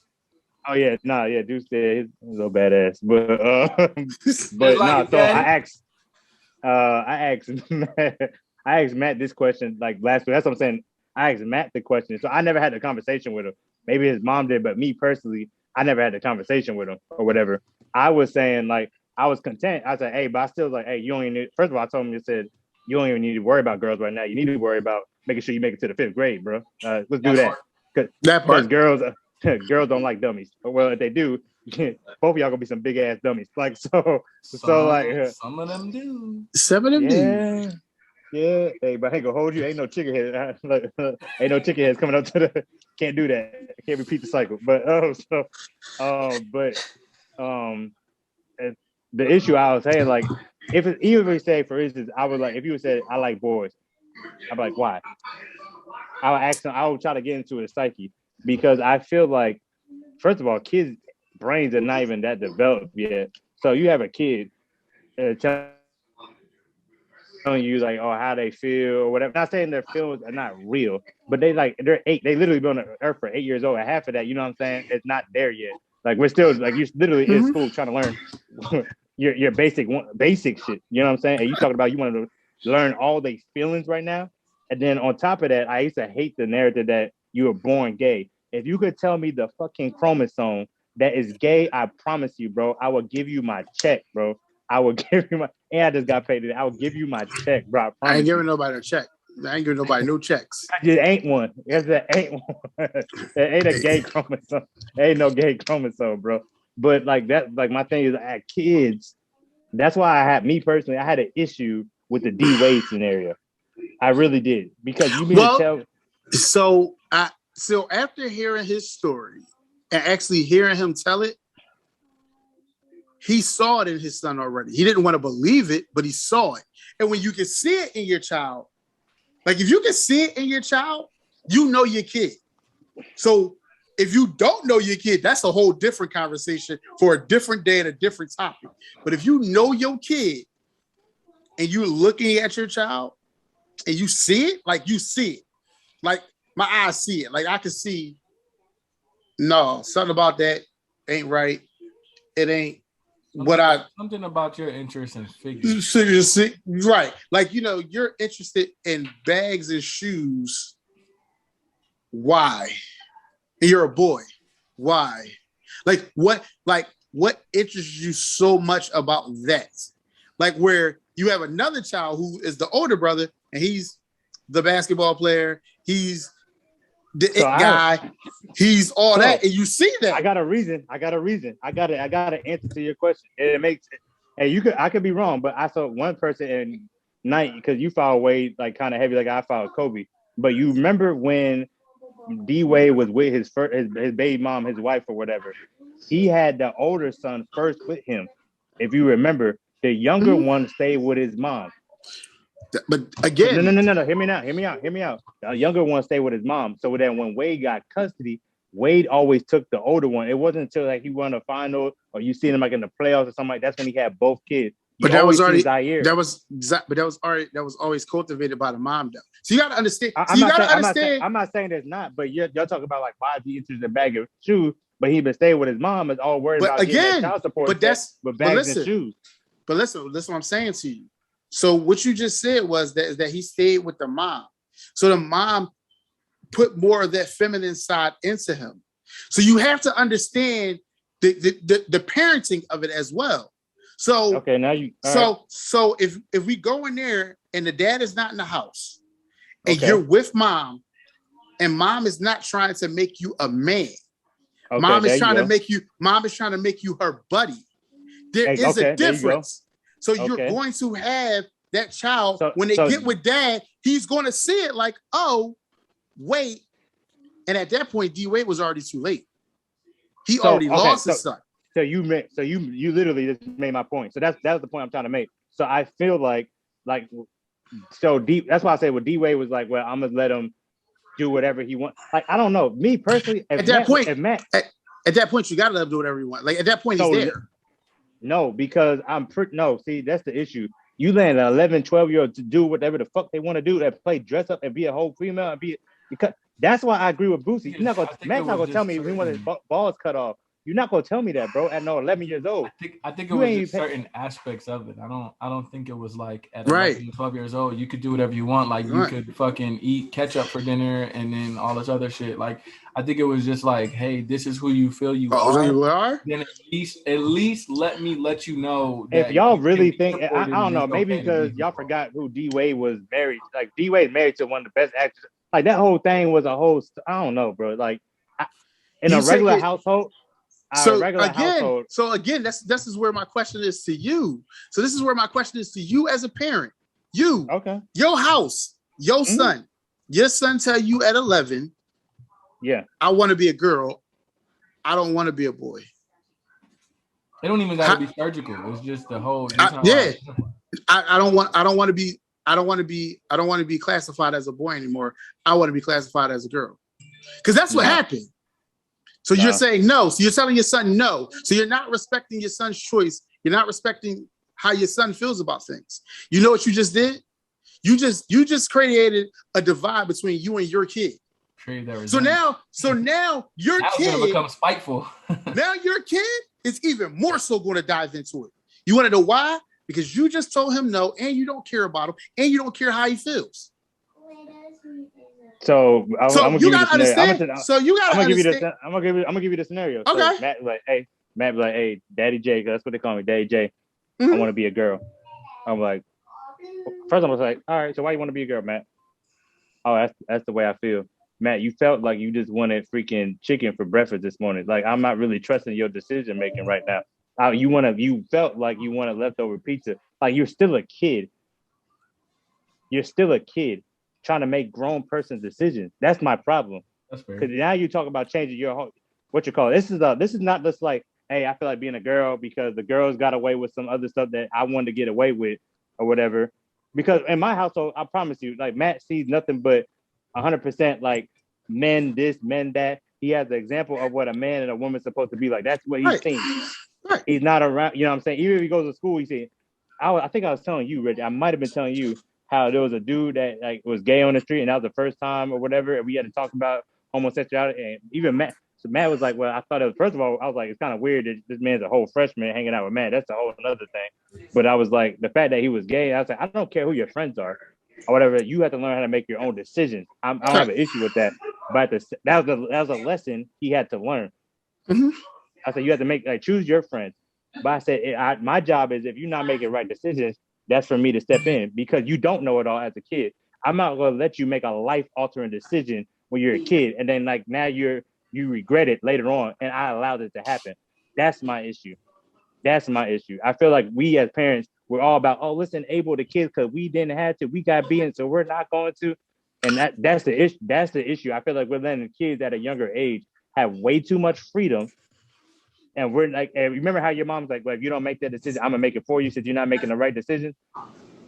Oh yeah, Deuce said he's a little badass, but So I asked Matt this question like last week. That's what I'm saying. I asked Matt the question, so I never had the conversation with him. Maybe his mom did, but me personally, I never had the conversation with him or whatever. I was saying like I was content. I said, hey, but I still was like, hey, you don't even need. First of all, I told him, you don't even need to worry about girls right now. You need to worry about making sure you make it to the 5th grade, bro. Let's do that. Because girls don't like dummies. Well, if they do, both of y'all gonna be some big ass dummies. Like so like some of them do. Some of them do. Yeah. Hey, but I ain't gonna hold you. Ain't no chicken head. Ain't no chicken heads coming up to the. Can't do that. I can't repeat the cycle. But the issue I was saying, like, even if we say, for instance, I would like if you would say I like boys, I'd be like, why? I would ask them. I would try to get into his psyche because I feel like, first of all, kids' brains are not even that developed yet. So you have a kid telling you like, oh, how they feel or whatever. Not saying their feelings are not real, but they're 8. They literally been on the earth for 8 years old. And half of that, you know what I'm saying? It's not there yet. Like we're still like you're literally in school trying to learn your basic shit. You know what I'm saying? And you talking about you want to learn all these feelings right now. And then on top of that, I used to hate the narrative that you were born gay. If you could tell me the fucking chromosome that is gay, I promise you, bro, I will give you my check, bro. I will give you and I just got paid today. I will give you my check, bro. I ain't giving nobody a check. I ain't giving nobody no checks. I just ain't one. There ain't one. There ain't a gay chromosome. There ain't no gay chromosome, bro. But like that, like my thing is, I had kids. That's why I had an issue with the D Wade scenario. I really did because you mean to tell. So after hearing his story and actually hearing him tell it, he saw it in his son already. He didn't want to believe it, but he saw it. And when you can see it in your child, like if you can see it in your child, you know your kid. So if you don't know your kid, that's a whole different conversation for a different day and a different topic. But if you know your kid and you're looking at your child and you see it, like you see it, like my eyes see it, like I can see, no, something about that ain't right. It ain't something about your interest in figures. Right. Like, you know, you're interested in bags and shoes. Why? And you're a boy. Why? Like what interests you so much about that? Like where you have another child who is the older brother and he's the basketball player, he's the guy, he's all that, and you see that. I got a reason. I got an answer to your question. And it makes it. And I could be wrong, but I saw one person in Knight because you followed Wade like kind of heavy, like I followed Kobe. But you remember when D Wade was with his baby mom, his wife or whatever, he had the older son first with him. If you remember, the younger one stayed with his mom. But again, no. Hear me out. The younger one stayed with his mom. So then when Wade got custody, Wade always took the older one. It wasn't until like he won a final or you seen him like in the playoffs or something like that's when he had both kids. But that was always cultivated by the mom though. So you gotta understand. I'm not saying there's not, but y'all talking about like why he interested in a bag of shoes, but he been staying with his mom is all worried about getting child support. But bags and shoes. But listen, what I'm saying to you. So what you just said was that he stayed with the mom. So the mom put more of that feminine side into him. So you have to understand the parenting of it as well. So okay, now you. So if we go in there and the dad is not in the house, and you're with mom, and mom is not trying to make you a man. Okay, mom is trying to make you her buddy. There is a difference. So you're going to have that child when they get with dad, he's going to see it like, oh, wait. And at that point, D Wade was already too late. He already lost his son. you literally just made my point. So that was the point I'm trying to make. So I feel like so deep. That's why I say what D-Wade was like, well, I'm gonna let him do whatever he wants. Like, I don't know. Me personally, at that point, you gotta let him do whatever you want. Like at that point, he's there. No, because see, that's the issue. You let an 11, 12-year-old to do whatever the fuck they want to do, that play dress up and be a whole female and because that's why I agree with Boosie. Matt's not gonna tell me if he wants his balls cut off. You're not gonna tell me that, bro. At 11 years old. I think it was just certain aspects of it. I don't think it was like at 11, 12 years old, you could do whatever you want. Like you could fucking eat ketchup for dinner and then all this other shit. Like I think it was just like, hey, this is who you feel you are. Then at least let you know. That if y'all really think, I don't know, maybe because y'all forgot who D-Wade was married. Like D-Wade married to one of the best actors. Like that whole thing was a whole. I don't know, bro. Like in a regular household. So again, this is where my question is to you. So this is where my question is to you as a parent. You, your house, your son, your son tell you at 11, I want to be a girl. I don't want to be a boy. They don't even got to be surgical. It's just the whole. I don't want to be classified as a boy anymore. I want to be classified as a girl. Because that's what happened. So you're saying no. So you're telling your son no. So you're not respecting your son's choice. You're not respecting how your son feels about things. You know what you just did? You just created a divide between you and your kid. So now your kid gonna become spiteful. Now your kid is even more so going to dive into it. You want to know why? Because you just told him no, and you don't care about him, and you don't care how he feels. So I'm gonna give you the scenario. I'm gonna give you the scenario. Okay. So Matt be like, hey, Daddy J, that's what they call me, Daddy J. I want to be a girl. I'm like, first I was like, all right, so why you want to be a girl, Matt? Oh, that's the way I feel. Matt, you felt like you just wanted freaking chicken for breakfast this morning. Like I'm not really trusting your decision making right now. You felt like you wanted leftover pizza. Like you're still a kid. You're still a kid. Trying to make grown person decisions. That's my problem. That's fair. Because now you talk about changing your whole, what you call it. This is not just like, hey, I feel like being a girl because the girls got away with some other stuff that I wanted to get away with or whatever. Because in my household, I promise you, like Matt sees nothing but 100% like men this, men that. He has the example of what a man and a woman's supposed to be like. That's what he's seen. Right. He's not around, you know what I'm saying? Even if he goes to school, he see. I think I was telling you, Rich, I might have been telling you how there was a dude that like was gay on the street and that was the first time or whatever, and we had to talk about homosexuality. And even Matt was like, well, I thought it was, first of all, I was like, it's kind of weird that this man's a whole freshman hanging out with Matt. That's a whole another thing. But I was like, the fact that he was gay, I was like, I don't care who your friends are or whatever. You have to learn how to make your own decisions. I don't have an issue with that. But that was a lesson he had to learn. Mm-hmm. I said, you have to choose your friends. But I said, my job is if you're not making right decisions, that's for me to step in because you don't know it all as a kid. I'm not going to let you make a life-altering decision when you're a kid, and then like now you regret it later on, and I allowed it to happen. That's my issue. I feel like we as parents, we're all about, let's enable the kids because we didn't have to. We got being, so we're not going to. And that's the issue. That's the issue. I feel like we're letting kids at a younger age have way too much freedom. And we're like, and remember how your mom's like, well, if you don't make that decision, I'm gonna make it for you since you're not making the right decision.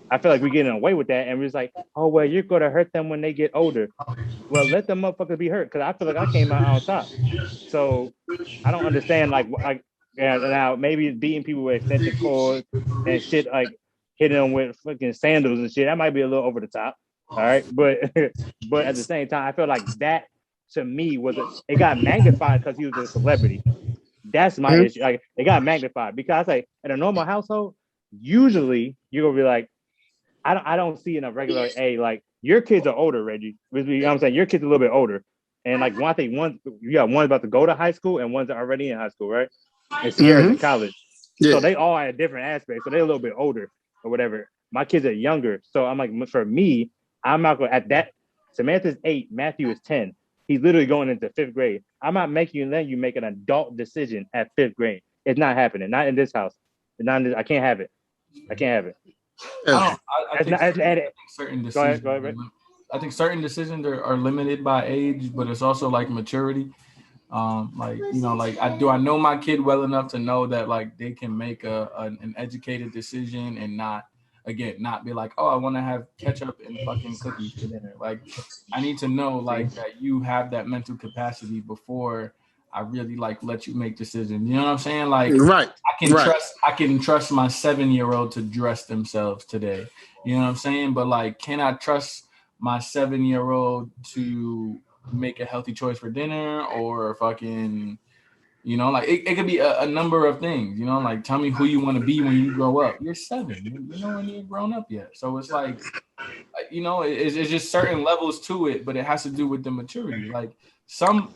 I feel like we're getting away with that, and we're just like, oh well, you're gonna hurt them when they get older. Well, let them motherfuckers be hurt, because I feel like I came out on top. So I don't understand like now maybe beating people with extension cords and shit, like hitting them with fucking sandals and shit. That might be a little over the top. All right, but at the same time, I feel like that to me it got magnified because he was a celebrity. That's my issue. Like it got magnified because like in a normal household, usually you're gonna be like, I don't see in a regular like your kids are older, Reggie. You know what I'm saying? Your kids are a little bit older. And like you got one about to go to high school and one's already in high school, right? And Sierra's in college. Yeah. So they all had different aspects. So they're a little bit older or whatever. My kids are younger. So I'm like, for me, I'm not going at that. Samantha's 8, Matthew is 10. He's literally going into 5th grade. I'm not letting you make an adult decision at 5th grade. It's not happening. Not in this house. I can't have it. I think certain decisions. Go ahead, I think certain decisions are limited by age, but it's also like maturity. Like, you know, like I know my kid well enough to know that like they can make an educated decision and not be like, oh, I want to have ketchup and fucking cookies for dinner. Like, I need to know like that you have that mental capacity before I really like let you make decisions. You know what I'm saying? Like, right. I can trust my 7-year-old to dress themselves today. You know what I'm saying? But like, can I trust my 7-year-old to make a healthy choice for dinner or fucking, you know, like it could be a number of things, you know, like tell me who you want to be when you grow up. You're 7, you know, when you ain't grown up yet. So it's like, you know, it's just certain levels to it, but it has to do with the maturity. Like some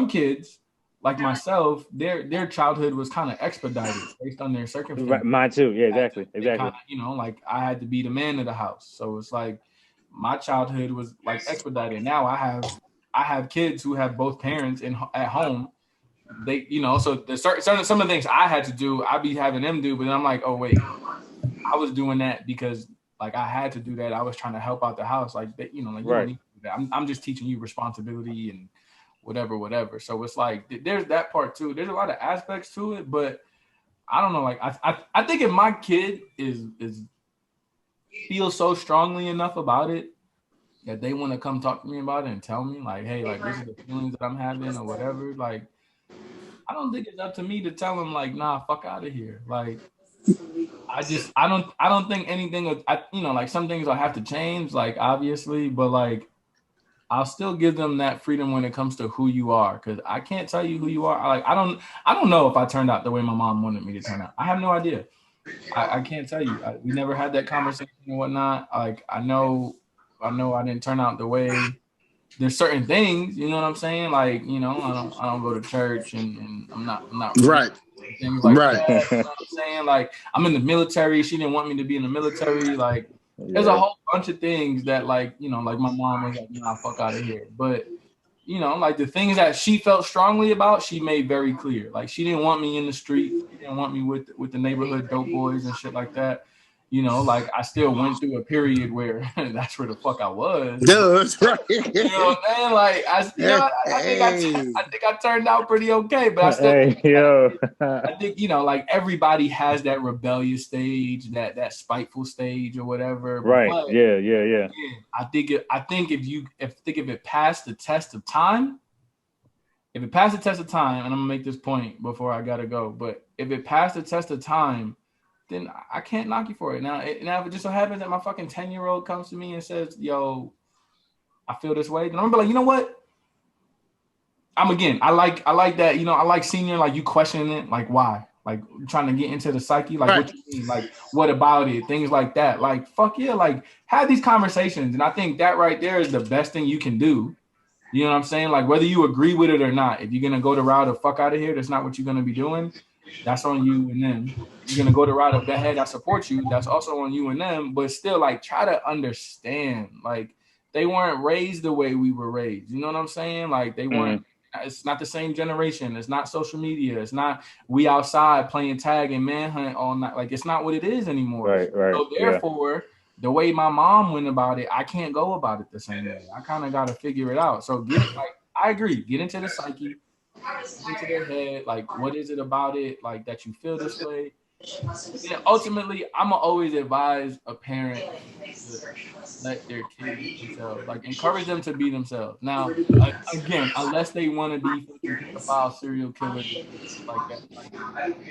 kids like myself, their childhood was kind of expedited based on their circumstances. Right, mine too. Yeah, exactly. Kinda, you know, like I had to be the man of the house. So it's like my childhood was like expedited. Now I have kids who have both parents at home. They, you know, so the some of the things I had to do, I be having them do, but then I'm like, oh wait, I was doing that because like I had to do that. I was trying to help out the house, like you know, like you don't need to do that. I'm just teaching you responsibility and whatever. So it's like there's that part too. There's a lot of aspects to it, but I don't know. Like I think if my kid is feels so strongly enough about it that they want to come talk to me about it and tell me like, hey, like this is the feelings that I'm having or whatever, like I don't think it's up to me to tell them like, nah, fuck out of here. Like I don't think anything you know, like some things I'll have to change, like obviously, but like I'll still give them that freedom when it comes to who you are, because I can't tell you who you are. Like I don't know if I turned out the way my mom wanted me to turn out. I have no idea. I can't tell you. We never had that conversation and whatnot. Like I know I didn't turn out the way. There's certain things, you know what I'm saying? Like, you know, I don't go to church and I'm not right. Things like that. You know what I'm saying? Like I'm in the military. She didn't want me to be in the military. Like there's a whole bunch of things that like, you know, like my mom was like, nah, fuck out of here. But you know, like the things that she felt strongly about, she made very clear. Like she didn't want me in the street. She didn't want me with the neighborhood dope boys and shit like that. You know, like I still went through a period where that's where the fuck I was. That's right. You know what I'm saying? Like I think I turned out pretty okay, but I still I think, you know, like everybody has that rebellious stage, that spiteful stage or whatever. Right. But, yeah. I think if it passed the test of time, and I'm gonna make this point before I gotta go, but if it passed the test of time, then I can't knock you for it. Now if it just so happens that my fucking 10-year-old comes to me and says, yo, I feel this way, then I'm gonna be like, you know what? I like that, you know, I like seeing like you questioning it, like why? Like trying to get into the psyche, like what you mean, like what about it, things like that. Like fuck yeah, like have these conversations. And I think that right there is the best thing you can do. You know what I'm saying? Like whether you agree with it or not, if you're gonna go the route of fuck out of here, that's not what you're gonna be doing. That's on you and them. You're gonna go the route of hey, I support you. That's also on you and them. But still, like try to understand. Like they weren't raised the way we were raised. You know what I'm saying? Like they weren't. It's not the same generation. It's not social media. It's not we outside playing tag and manhunt all night. Like it's not what it is anymore. Right. So therefore, the way my mom went about it, I can't go about it the same way. I kind of got to figure it out. So I agree. Get into the psyche. Into their head, like what is it about it, like that you feel this way? And ultimately, I'm gonna always advise a parent to let their kids be themselves, like encourage them to be themselves. Now, again, unless they want to be pedophile, serial killers, like that, like,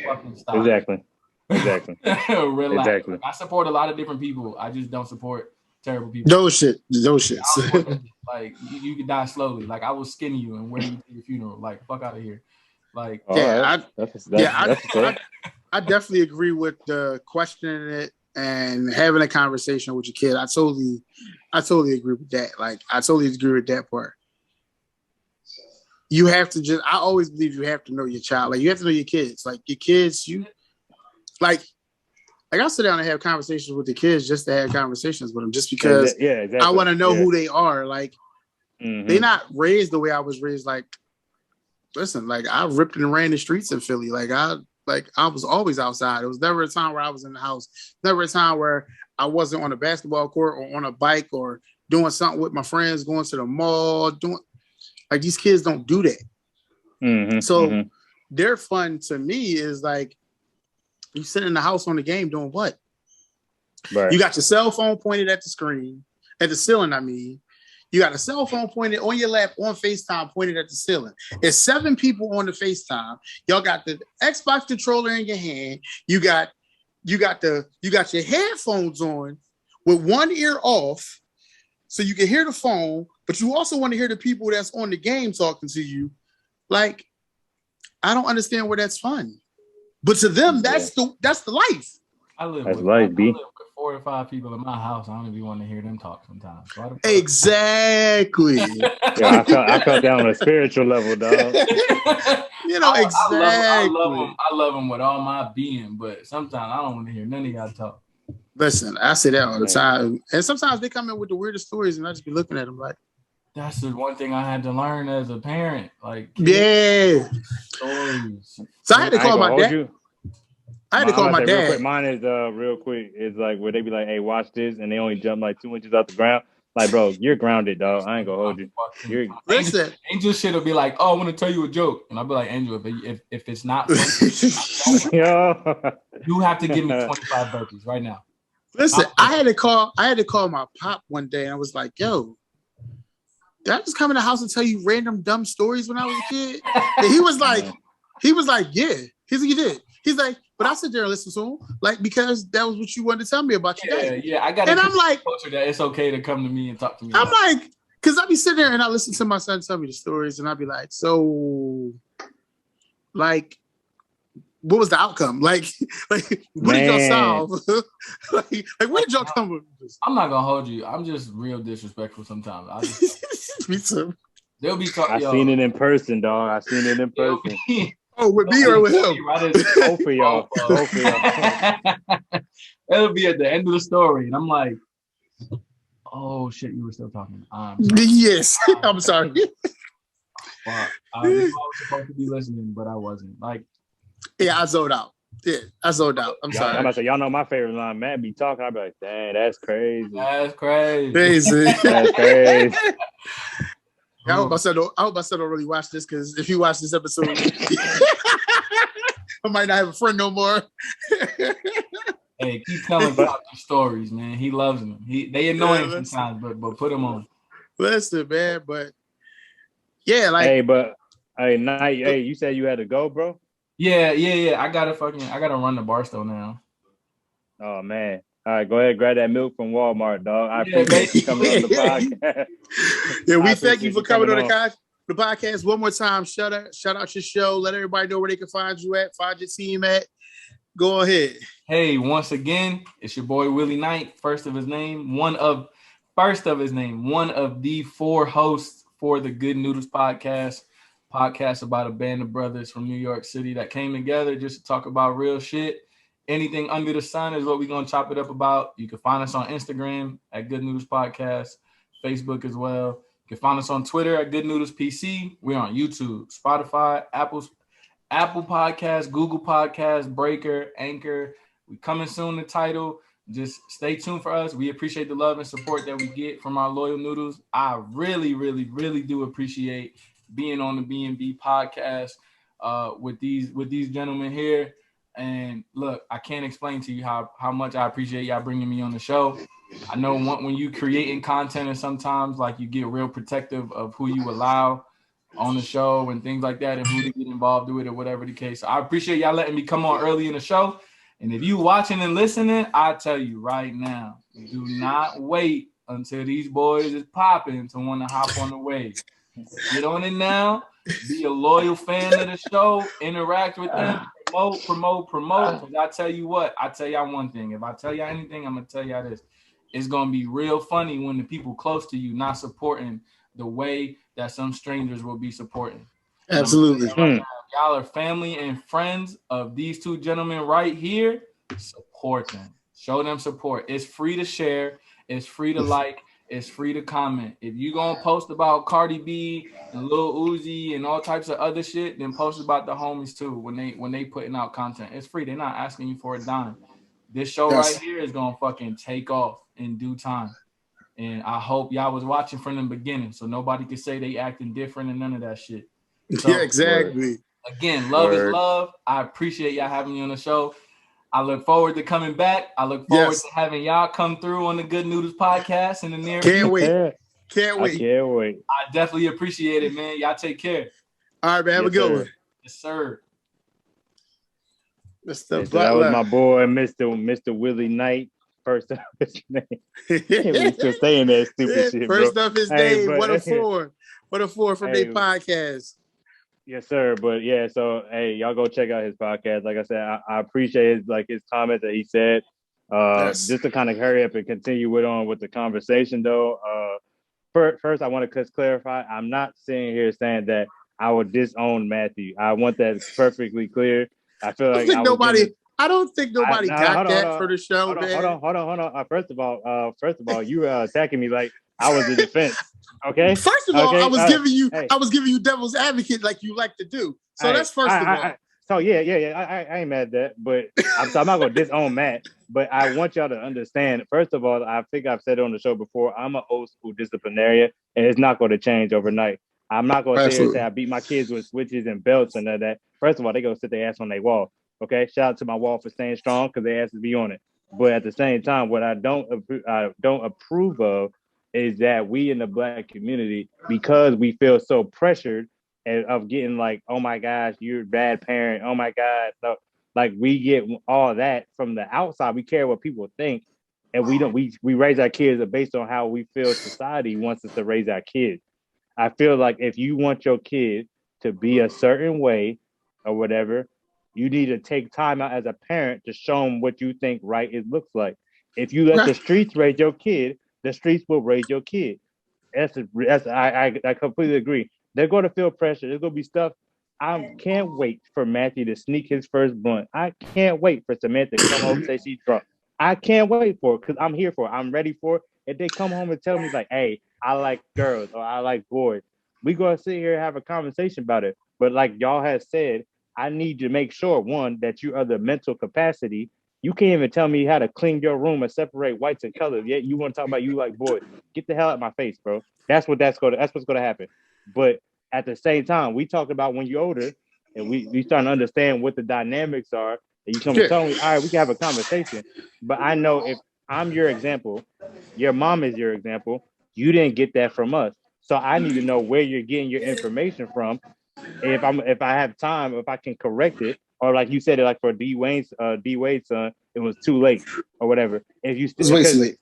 fucking stop. Exactly. Relax. Exactly. Like, I support a lot of different people. I just don't support terrible people. Those shits. Like you could die slowly. Like I will skin you and wear you to your funeral. Like fuck out of here. Like I definitely agree with questioning it and having a conversation with your kid. I totally agree with that. Like I totally agree with that part. You have to I always believe you have to know your child. Like you have to know your kids. Like your kids, like I sit down and have conversations with the kids just to have conversations with them, just because exactly. I want to know who they are. Like they're not raised the way I was raised. Like, listen, like I ripped and ran the streets in Philly. Like I was always outside. It was never a time where I was in the house. Never a time where I wasn't on a basketball court or on a bike or doing something with my friends, going to the mall, like these kids don't do that. So their fun to me is like you sit in the house on the game doing what? Right. You got your cell phone pointed at the screen, at the ceiling, I mean. You got a cell phone pointed on your lap on FaceTime pointed at the ceiling. It's 7 people on the FaceTime. Y'all got the Xbox controller in your hand. You got your headphones on with one ear off so you can hear the phone, but you also want to hear the people that's on the game talking to you. Like, I don't understand where that's fun. But to them, that's the life. I live with 4 or 5 people in my house. I don't even want to hear them talk sometimes. So exactly. I felt that on a spiritual level, dog. Exactly. I love them with all my being, but sometimes I don't want to hear none of y'all talk. Listen, I say that all the time. And sometimes they come in with the weirdest stories and I just be looking at them like, that's the one thing I had to learn as a parent. Like, stories. So I had to call my dad. I had to call my dad. Mine is real quick. It's like where they be like, "Hey, watch this," and they only jump like 2 inches off the ground. Like, bro, you're grounded, dog. I ain't gonna hold you. Listen, Angel shit will be like, "Oh, I want to tell you a joke," and I'll be like, "Angel, if it's not funny, you have to give me 25 burpees right now." Listen, I had to call my pop one day, and I was like, "Yo, did I just come in the house and tell you random dumb stories when I was a kid?" And he was like, "Yeah." He's like, "You did." He's like, but I sit there and listen to him, like, because that was what you wanted to tell me about your day. Yeah, I got. And I'm like, that it's okay to come to me and talk to me. I'm like, because I be sitting there and I listen to my son tell me the stories, and I be like, so, like, what was the outcome? Like, what did y'all solve? like, where did y'all come with this? I'm not gonna hold you. I'm just real disrespectful sometimes. Me too. They'll be talking. I seen it in person, dog. I seen it in person. Oh, with me or with him? Both of y'all. It'll be at the end of the story, and I'm like, "Oh shit, you were still talking." Yes, I'm sorry. Fuck. I was supposed to be listening, but I wasn't. Like, yeah, I zoned out. Yeah, I zoned out. I'm sorry. I'm about to say, y'all know my favorite line. Matt be talking. I be like, "Dang, that's crazy. That's crazy. That's crazy." I hope I said don't really watch this, because if you watch this episode, I might not have a friend no more. Hey, keep telling Pop the stories, man. He loves them. They annoy him sometimes, but put them on. Listen, man, but yeah, like. Hey, you said you had to go, bro? Yeah. I gotta run the Barstow now. Oh man. All right, go ahead, grab that milk from Walmart, dog. I appreciate you coming on the podcast. Yeah, we thank you for coming on the podcast one more time. Shout out your show. Let everybody know where they can find you at, find your team at. Go ahead. Hey, once again, it's your boy Willie Knight, first of his name, one of the 4 hosts for the Good Noodles Podcast about a band of brothers from New York City that came together just to talk about real shit. Anything under the sun is what we're going to chop it up about. You can find us on Instagram at Good Noodles Podcast, Facebook as well. You can find us on Twitter at Good Noodles PC. We're on YouTube, Spotify, Apple Podcasts, Google Podcasts, Breaker, Anchor. We coming soon to Tidal. Just stay tuned for us. We appreciate the love and support that we get from our loyal noodles. I really, really, really do appreciate being on the B&B podcast with these gentlemen here. And look, I can't explain to you how much I appreciate y'all bringing me on the show. I know when you creating content, and sometimes like you get real protective of who you allow on the show and things like that, and who to get involved with or whatever the case. So I appreciate y'all letting me come on early in the show. And if you watching and listening, I tell you right now, do not wait until these boys is popping to want to hop on the wave. Get on it now. Be a loyal fan of the show. Interact with them. Promote. Because I tell you what, I tell y'all one thing. If I tell y'all anything, I'm going to tell y'all this. It's going to be real funny when the people close to you not supporting the way that some strangers will be supporting. Absolutely. Y'all are family and friends of these 2 gentlemen right here. Support them. Show them support. It's free to share. It's free to like. It's free to comment. If you gonna post about Cardi B and Lil Uzi and all types of other shit, then post about the homies too when they putting out content. It's free. They're not asking you for a dime. This show right here is gonna fucking take off in due time. And I hope y'all was watching from the beginning, so nobody could say they acting different and none of that shit. So, yeah, exactly. Again, love is love. I appreciate y'all having me on the show. I look forward to coming back. I look forward to having y'all come through on the Good Noodles podcast in the near future. Can't wait. I can't wait. I definitely appreciate it, man. Y'all take care. All right, man. Have a good one. Yes, sir. So that was my boy, Mr. Willie Knight. First of his name. We still saying that stupid shit, bro. First of his name. What a four. What a four from their podcast. Yes, sir. But yeah, so hey, y'all go check out his podcast. Like I said, I appreciate his comments that he said. Just to kind of hurry up and continue on with the conversation, though. First, I want to clarify. I'm not sitting here saying that I would disown Matthew. I want that perfectly clear. I feel like I don't think nobody got that for the show. Hold on. First of all, you attacking me like I was the defense. Okay. First of all, I was giving you devil's advocate like you like to do. So that's first of all. So yeah. I ain't mad at that, but I'm not gonna disown Matt. But I want y'all to understand. First of all, I think I've said it on the show before. I'm an old school disciplinarian, and it's not going to change overnight. I'm not going to say I beat my kids with switches and belts and all that. First of all, they go sit their ass on their wall. Okay, shout out to my wall for staying strong because their asses be on it. But at the same time, what I don't approve of is that we in the Black community, because we feel so pressured of getting like, oh my gosh, you're a bad parent. Oh my God, so, like we get all that from the outside. We care what people think, and we raise our kids based on how we feel society wants us to raise our kids. I feel like if you want your kid to be a certain way or whatever, you need to take time out as a parent to show them what you think right looks like. If you let the streets raise your kid, the streets will raise your kid. I completely agree. They're going to feel pressure. There's going to be stuff. I can't wait for Matthew to sneak his first blunt. I can't wait for Samantha to come home and say she's drunk. I can't wait for it because I'm here for it. I'm ready for it. If they come home and tell me like, hey, I like girls or I like boys, we going to sit here and have a conversation about it. But like y'all have said, I need to make sure, one, that you are the mental capacity. You can't even tell me how to clean your room and separate whites and colors. Yet you want to talk about you like boys. Get the hell out of my face, bro. That's what's going to happen. But at the same time, we talk about when you're older and we starting to understand what the dynamics are. And you come and tell me, all right, we can have a conversation. But I know if I'm your example, your mom is your example, you didn't get that from us. So I need to know where you're getting your information from. If I have time, if I can correct it, or like you said, like for D Wade's son, it was too late or whatever. If you still, way too late.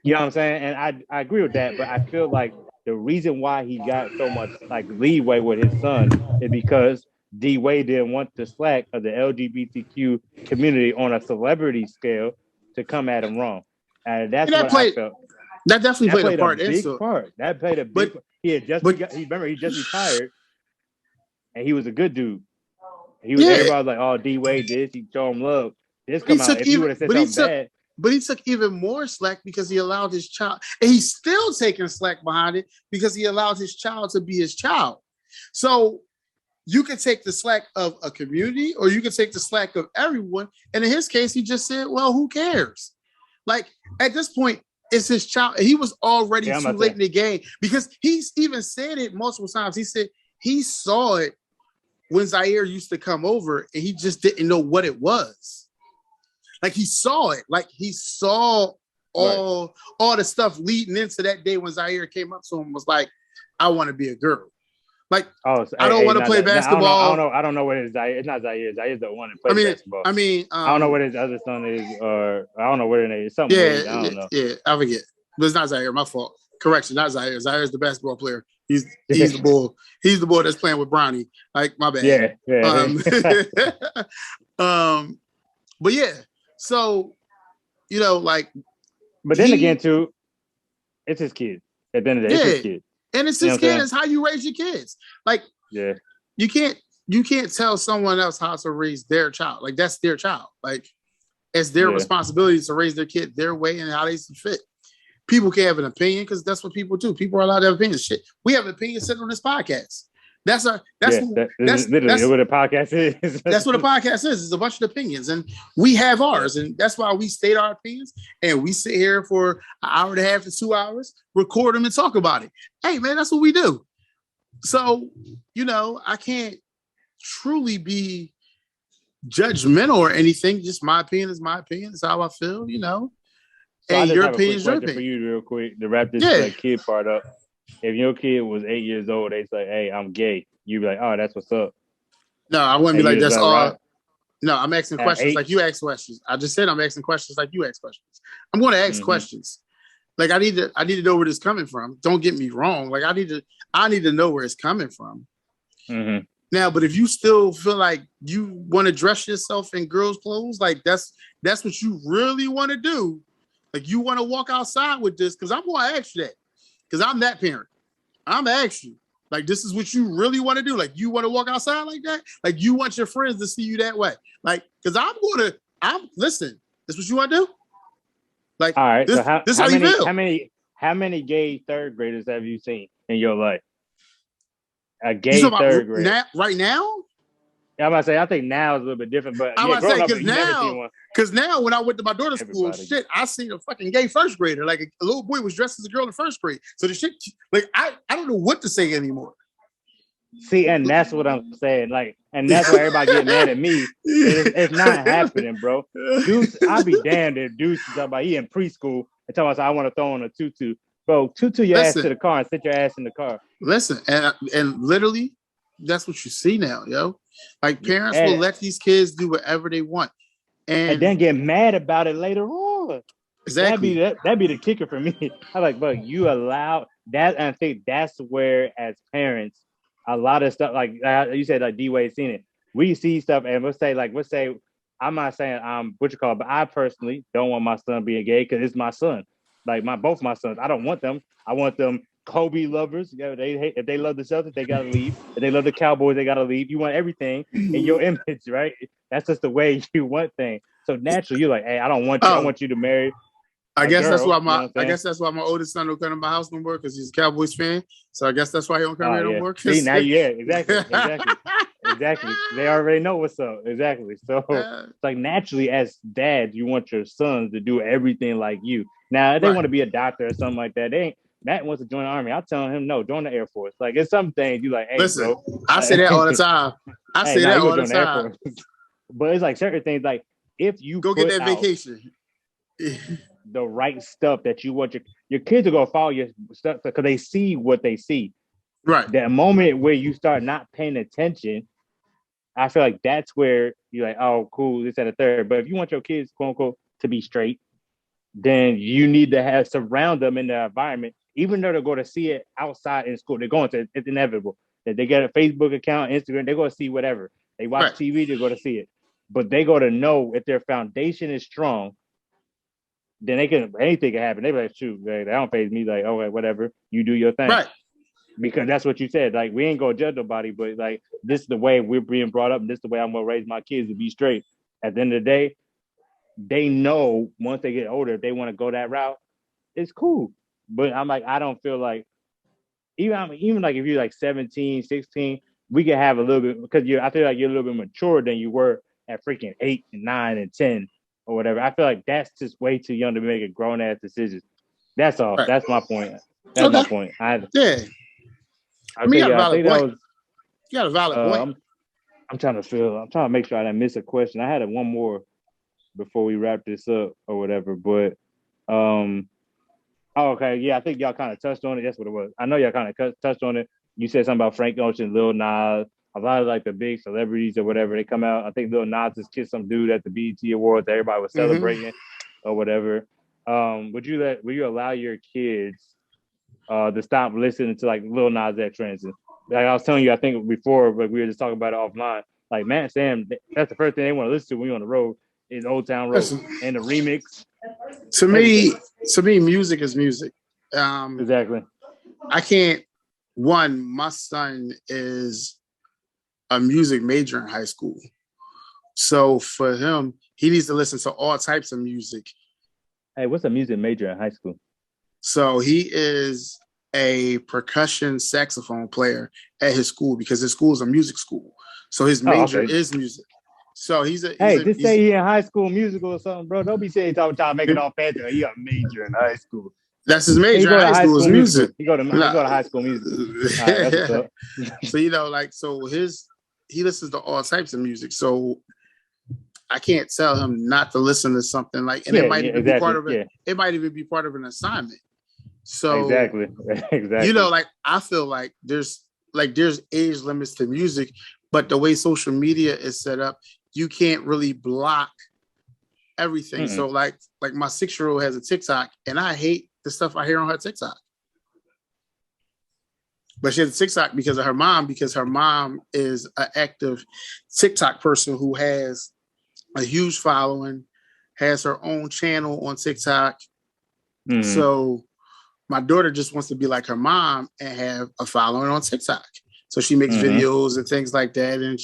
You know what I'm saying? And I agree with that, but I feel like the reason why he got so much like leeway with his son is because D Wade didn't want the slack of the LGBTQ community on a celebrity scale to come at him wrong, and that's what I felt. That definitely played a part. Big part. That played a big part. He just retired. And he was a good dude. Everybody was like, oh, D Wade this, he showed him love. This come out. If he would have said something bad. But he took even more slack because he allowed his child, and he's still taking slack behind it because he allowed his child to be his child. So you can take the slack of a community or you can take the slack of everyone. And in his case, he just said, well, who cares? Like at this point, it's his child. He was already too late in the game because he's even said it multiple times. He said he saw it when Zaire used to come over and he just didn't know what it was. Like he saw it. Like he saw all the stuff leading into that day when Zaire came up to him was like, I want to be a girl. Like, I don't want to play basketball. I don't know what his Zaire. It's not Zaire. Zaire's the one that plays basketball. I don't know what his other son is, or I don't know what it is. Something. I don't know. Yeah, I forget. But it's not Zaire. My fault. Correction, not Zaire. Zaire's the basketball player. He's the bull. He's the boy that's playing with Brownie. Like, my bad. Yeah. But yeah. So, like. But then again, too, it's his kid. At the end of the day, it's his kid. And it's his kid. It's how you raise your kids. Like, you can't tell someone else how to raise their child. Like, that's their child. Like, it's their responsibility to raise their kid their way and how they see fit. People can have an opinion because that's what people do. People are allowed to have opinions. Shit, we have opinions sitting on this podcast. That's literally what a podcast is. That's what a podcast is. It's a bunch of opinions, and we have ours, and that's why we state our opinions. And we sit here for an hour and a half to 2 hours, record them, and talk about it. Hey, man, that's what we do. So, I can't truly be judgmental or anything. Just my opinion is my opinion. It's how I feel, So and your opinion is your question for opinion. you real quick to wrap this kid part up. If your kid was 8 years old, they say, "Hey, I'm gay," you'd be like, "Oh, that's what's up." No, I wouldn't be like, that's all. Right? No, I'm asking questions like you ask questions. I just said I'm asking questions like you ask questions. I'm going to ask questions. Like I need to know where this coming from. Don't get me wrong. Like I need to know where it's coming from. Mm-hmm. Now, but if you still feel like you want to dress yourself in girls' clothes, like that's what you really want to do. Like you want to walk outside with this, because I'm going to ask you that, because I'm that parent. I'm going to ask you, like, this is what you really want to do. Like you want to walk outside like that. Like you want your friends to see you that way. Like, because listen. This what you want to do? Like, all right. This, so this how you feel. How many gay third graders have you seen in your life? A gay third grader. Right now? Yeah, I'm about to say, I think now is a little bit different, but I'm about to say, because now when I went to my daughter's school, I seen a fucking gay first grader. Like a little boy was dressed as a girl in first grade. So the shit, like I don't know what to say anymore. See, and that's what I'm saying. Like, and that's why everybody get mad at me. It's not happening, bro. Deuce, I'll be damned if Deuce is talking about he in preschool and talking about I want to throw on a tutu. Bro, tutu your ass to the car and sit your ass in the car. Listen, and literally, that's what you see now, yo. Like parents will let these kids do whatever they want, and then get mad about it later on. Exactly. That'd be the kicker for me. I'm like, but you allow that, and I think that's where, as parents, a lot of stuff, like you said, like D-Wade seen it. We see stuff, and let's say, I'm not saying but I personally don't want my son being gay because it's my son. Like both my sons, I don't want them. I want them Kobe lovers. Yeah, if they love the Celtics, they gotta leave. If they love the Cowboys, they gotta leave. You want everything in your image, right? That's just the way you want things. So naturally, you're like, hey, I don't want you. I want you to marry. I guess that's why my oldest son don't come to my house no more, because he's a Cowboys fan. So I guess that's why he don't come here no more. See, now, exactly. They already know what's up. Exactly. So it's like naturally, as dads, you want your sons to do everything like you. Now, if they want to be a doctor or something like that, Matt wants to join the Army. I'm telling him, no, join the Air Force. Like, it's some things you like, hey, listen, bro. I say that all the time. I say that all the time. But it's like certain things, like if you go get that vacation, the right stuff that you want your kids to go follow your stuff because they see what they see. Right. That moment where you start not paying attention, I feel like that's where you're like, oh, cool, this and a third. But if you want your kids, quote unquote, to be straight, then you need to surround them in the environment, even though they're going to see it outside in school. They're going to, it's inevitable. That they get a Facebook account, Instagram, they're going to see whatever. They watch TV, they're going to see it. But they got to know if their foundation is strong, then anything can happen. They be like, shoot, that don't faze me. Like, okay, whatever, you do your thing. Right. Because that's what you said. Like, we ain't gonna judge nobody, but like, this is the way we're being brought up, and this is the way I'm gonna raise my kids to be straight. At the end of the day, they know once they get older, if they want to go that route, it's cool. But I'm like, I don't feel like, even like if you're like 17, 16, we can have a little bit, because I feel like you're a little bit mature than you were at freaking 8 and 9 and 10 or whatever. I feel like that's just way too young to make a grown ass decision. That's all. Right. That's my point. That's my point. You got a valid point. I'm trying to make sure I didn't miss a question. I had one more before we wrap this up or whatever, but okay, yeah, I think y'all kind of touched on it. That's what it was. I know y'all kind of touched on it. You said something about Frank Ocean, Lil Nas, a lot of like the big celebrities or whatever, they come out. I think Lil Nas just kissed some dude at the BET Awards that everybody was celebrating or whatever. Would you allow your kids to stop listening to like Lil Nas X, for instance? Like I was telling you, I think before, but we were just talking about it offline. Like Matt and Sam, that's the first thing they want to listen to when you're on the road is Old Town Road and the remix. To me, music is music. Exactly. I can't. My son is a music major in high school, so for him, he needs to listen to all types of music. Hey, what's a music major in high school? So he is a percussion saxophone player at his school because his school is a music school. So his major is music. So say he in High School Musical or something, bro. Don't be saying talking about making all fancy. He a major in high school. That's his major. High school is music. He go to high school music. Right, so he listens to all types of music. So I can't tell him not to listen to something like, and it might even be part of it. It might even be part of an assignment. So exactly. Like I feel like there's age limits to music, but the way social media is set up, you can't really block everything. Mm-hmm. So like my 6-year-old has a TikTok, and I hate the stuff I hear on her TikTok. But she has a TikTok because her mom is an active TikTok person who has a huge following, has her own channel on TikTok. Mm-hmm. So my daughter just wants to be like her mom and have a following on TikTok. So she makes videos and things like that. And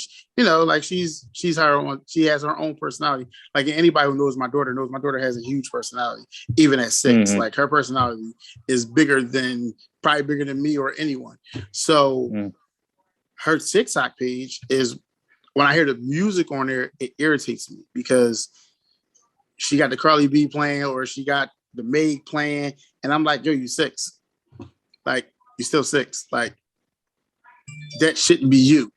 she's her own, she has her own personality. Like anybody who knows my daughter has a huge personality, even at 6. Like her personality is probably bigger than me or anyone. So her TikTok page is, when I hear the music on there, it irritates me because she got the Carly B playing or she got the Meg playing. And I'm like, yo, you 6. Like, you still 6. Like, that shouldn't be you.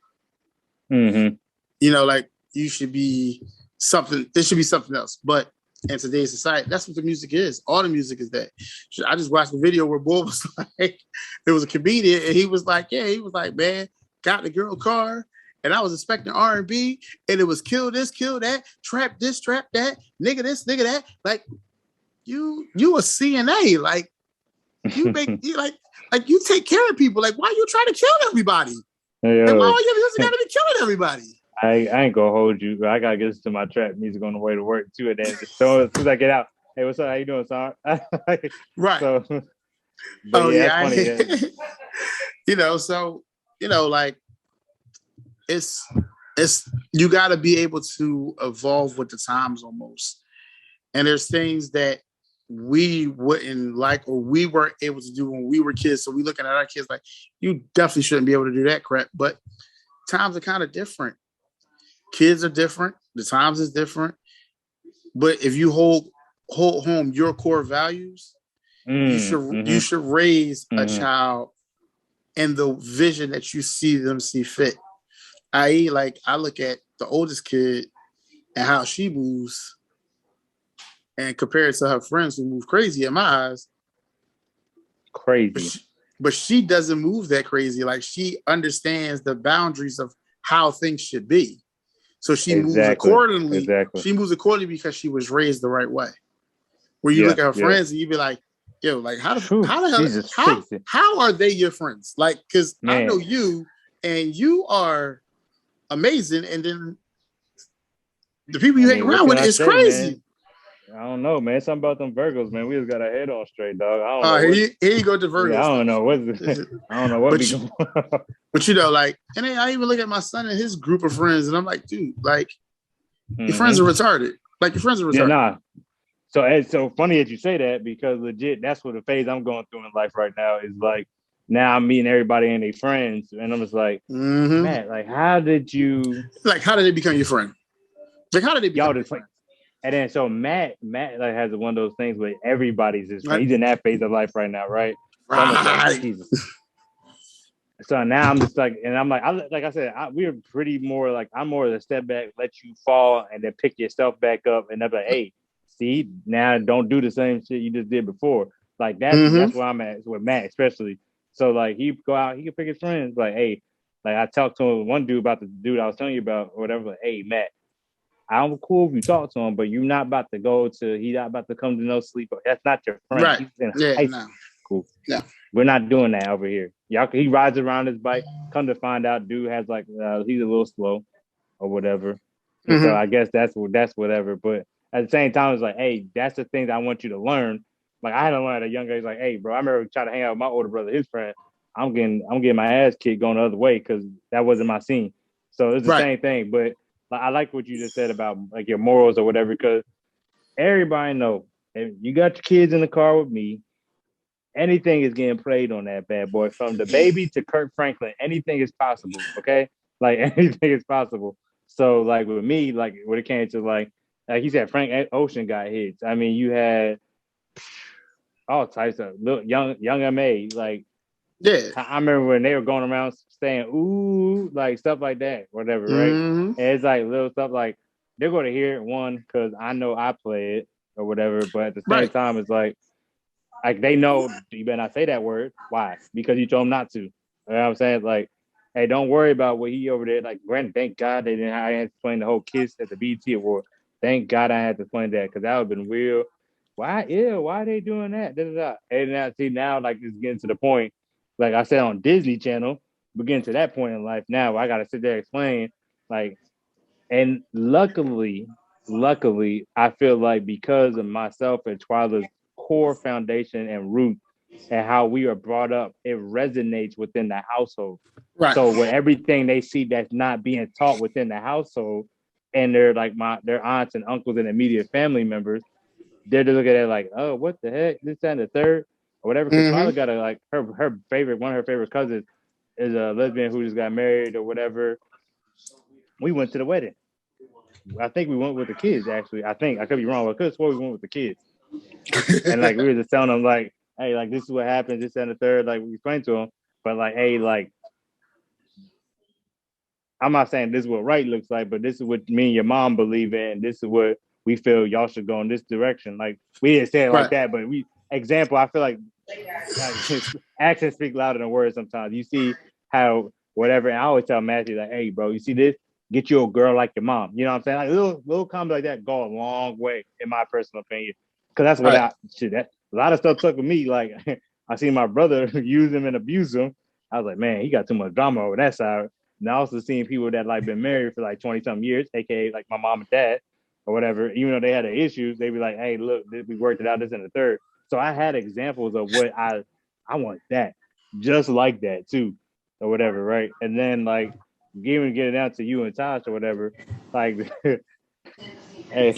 Like you should be something. There should be something else. But in today's society, that's what the music is. All the music is that. I just watched the video where Boy was like, there was a comedian, and he was like, man, got the girl car, and I was expecting R&B, and it was kill this, kill that, trap this, trap that, nigga this, nigga that. Like you a CNA, like you make like you take care of people. Like, why are you trying to kill everybody? Hey, and why are you gotta be killing everybody? I ain't gonna hold you, but I gotta get to my trap music on the way to work too. And then so as soon as I get out, hey, what's up? How you doing, son? Right. So, funny. Like it's you gotta be able to evolve with the times almost. And there's things that we wouldn't like or we weren't able to do when we were kids. So we looking at our kids like, you definitely shouldn't be able to do that crap. But times are kind of different. Kids are different. The times is different. But if you hold home your core values, you should raise a child in the vision that you see them see fit. I.e., like I look at the oldest kid and how she moves, and compare it to her friends who move crazy in my eyes. Crazy. But she doesn't move that crazy. Like, she understands the boundaries of how things should be. So she moves accordingly. Exactly. She moves accordingly because she was raised the right way. Where you look at her friends and you be like, yo, like how are they your friends? Like, because I know you and you are amazing. And then the people you hang around with is crazy. Man? I don't know, man. Something about them Virgos, man. We just got our head on straight, dog. I don't know. Here you go to Virgos. Yeah, I don't know what be going on. But like, and then I even look at my son and his group of friends, and I'm like, dude, like, your friends are retarded. Like, your friends are retarded. Yeah, nah. So it's so funny that you say that, because legit, that's what the phase I'm going through in life right now is like. Now I'm meeting everybody and their friends, and I'm just like, Matt, like, how did they become your friend? Like, how did they become your friend? And then so Matt like has one of those things where everybody's his friend. He's in that phase of life right now, right? So like, Jesus. So now I'm just like, and I'm like, we're pretty more like, I'm more of the step back, let you fall, and then pick yourself back up, and they're like, hey, see, now don't do the same shit you just did before. Like that's where I'm at with Matt, especially. So like he go out, he can pick his friends. Like, hey, like I talked to one dude about the dude I was telling you about, or whatever. Like, hey, Matt, I'm cool if you talk to him, but you're not about to he's not about to come to no sleep. That's not your friend. Right. He's in high school. Cool. Yeah. We're not doing that over here. He rides around his bike. Come to find out, dude has like he's a little slow or whatever. So I guess that's whatever. But at the same time, it's like, hey, that's the things I want you to learn. Like, I had to learn at a young age, like, hey, bro, I remember trying to hang out with my older brother, his friend. I'm getting my ass kicked going the other way because that wasn't my scene. So it's the same thing. But like, I like what you just said about like your morals or whatever, because everybody know if you got your kids in the car with me, anything is getting played on that bad boy. From the baby to Kirk Franklin, anything is possible. Okay, like anything is possible. So like with me, like when it came to like he said, Frank Ocean got hits. I mean, you had all types of little young MA. Like, yeah, I remember when they were going around saying "ooh," like stuff like that, whatever, right? Mm-hmm. And it's like little stuff like they're going to hear it one because I know I play it or whatever, but at the same time, it's like they know you better not say that word. Why? Because you told them not to. You know what I'm saying? Like, hey, don't worry about what he over there. Like, Brandon, thank God they didn't. I had to explain the whole kiss at the BET Award. Thank God I had to explain that because that would have been real. Why? Yeah, why are they doing that? Da, da, da. And now, see, now, like, it's getting to the point, like I said on Disney Channel, we're getting to that point in life now where I got to sit there and explain, like, and luckily, I feel like because of myself and Twyla's core foundation and root and how we are brought up, it resonates within the household. Right. So with everything they see that's not being taught within the household, and they're like their aunts and uncles and immediate family members, they're looking at it like, oh, what the heck? This, that, and the third, or whatever. Because Twyla got her favorite, one of her favorite cousins is a lesbian who just got married or whatever. We went to the wedding. I think we went with the kids, actually. I could be wrong, but I could have swore we went with the kids. And like we were just telling them, like, hey, like this is what happens, this and the third, like we explained to them. But like, hey, like I'm not saying this is what right looks like, but this is what me and your mom believe in. This is what we feel y'all should go in this direction. Like we didn't say it like that, but I feel like actions speak louder than words sometimes. You see how whatever, and I always tell Matthew, like, hey, bro, you see this? Get you a girl like your mom. You know what I'm saying? Like little comments like that go a long way, in my personal opinion. Because that's what a lot of stuff took with me. Like I seen my brother use him and abuse him. I was like, man, he got too much drama over that side. And I also seen people that like been married for like 20-something years, aka like my mom and dad or whatever, even though they had the issues, they be like, hey, look, we worked it out, this and the third. So I had examples of what I want that, just like that too, or whatever, right? And then like even get it down to you and Tosh or whatever, like hey,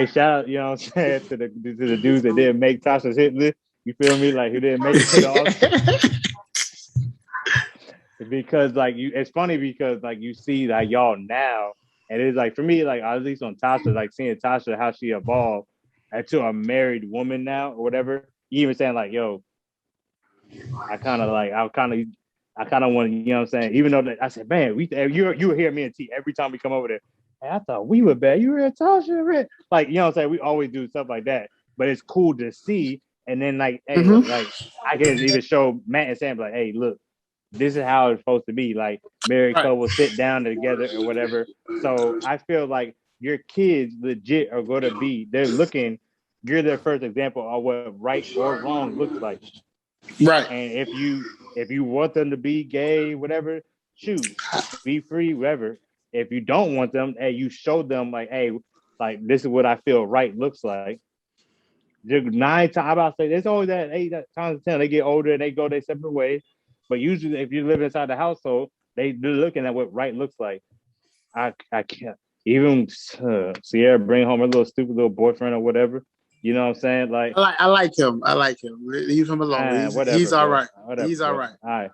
shout out, you know what I'm saying, to the dudes that didn't make Tasha's hit list. You feel me? Like who didn't make it to the because like it's funny because like you see like y'all now, and it's like for me, like at least on Tasha, like seeing Tasha how she evolved to a married woman now or whatever. You even saying like, yo, I kind of want to, you know what I'm saying? Even though I said, man, you hear me and T every time we come over there. Hey, I thought we were bad. You were at Tasha, right? Like, you know what I'm saying? We always do stuff like that, but it's cool to see. And then like, hey, like I can even show Matt and Sam like, hey, look, this is how it's supposed to be. Like married couple sit down together or whatever. So I feel like your kids legit are going to be, you're their first example of what right or wrong looks like. Right. And if you want them to be gay, whatever, shoot, be free, whatever. If you don't want them, hey, you show them like, hey, like this is what I feel right looks like. 9 times, I'm about to say, there's always that 8 times 10. They get older and they go their separate ways. But usually, if you live inside the household, they're looking at what right looks like. I can't even Sierra bring home her little stupid little boyfriend or whatever. You know what I'm saying? Like I like him. Leave him alone. He's all right. He's all right. All right.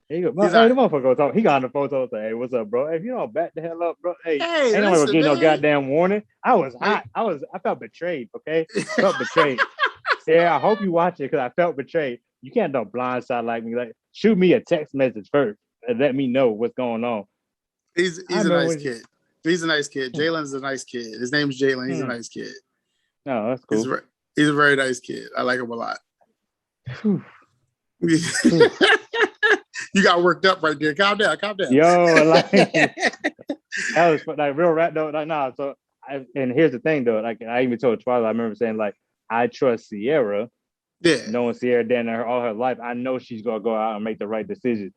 Here you go. Hey, the motherfucker talk. He got on the photo. Say, hey, what's up, bro? Hey, if you don't back the hell up, bro. Hey, ain't no one getting no goddamn warning. I was hot. I felt betrayed. Okay, felt betrayed. Sarah, I hope you watch it because I felt betrayed. You can't do blindside like me. Like, shoot me a text message first and let me know what's going on. He's a nice kid. He's a nice kid. Jalen's a nice kid. His name's Jalen. He's a nice kid. No, that's cool. He's a very nice kid. I like him a lot. You got worked up right there. Calm down. Yo, like that was like real rap though. Like nah. So and here's the thing though. Like I even told Twyla, I remember saying like I trust Sierra. Yeah. Knowing Sierra down there all her life, I know she's gonna go out and make the right decision.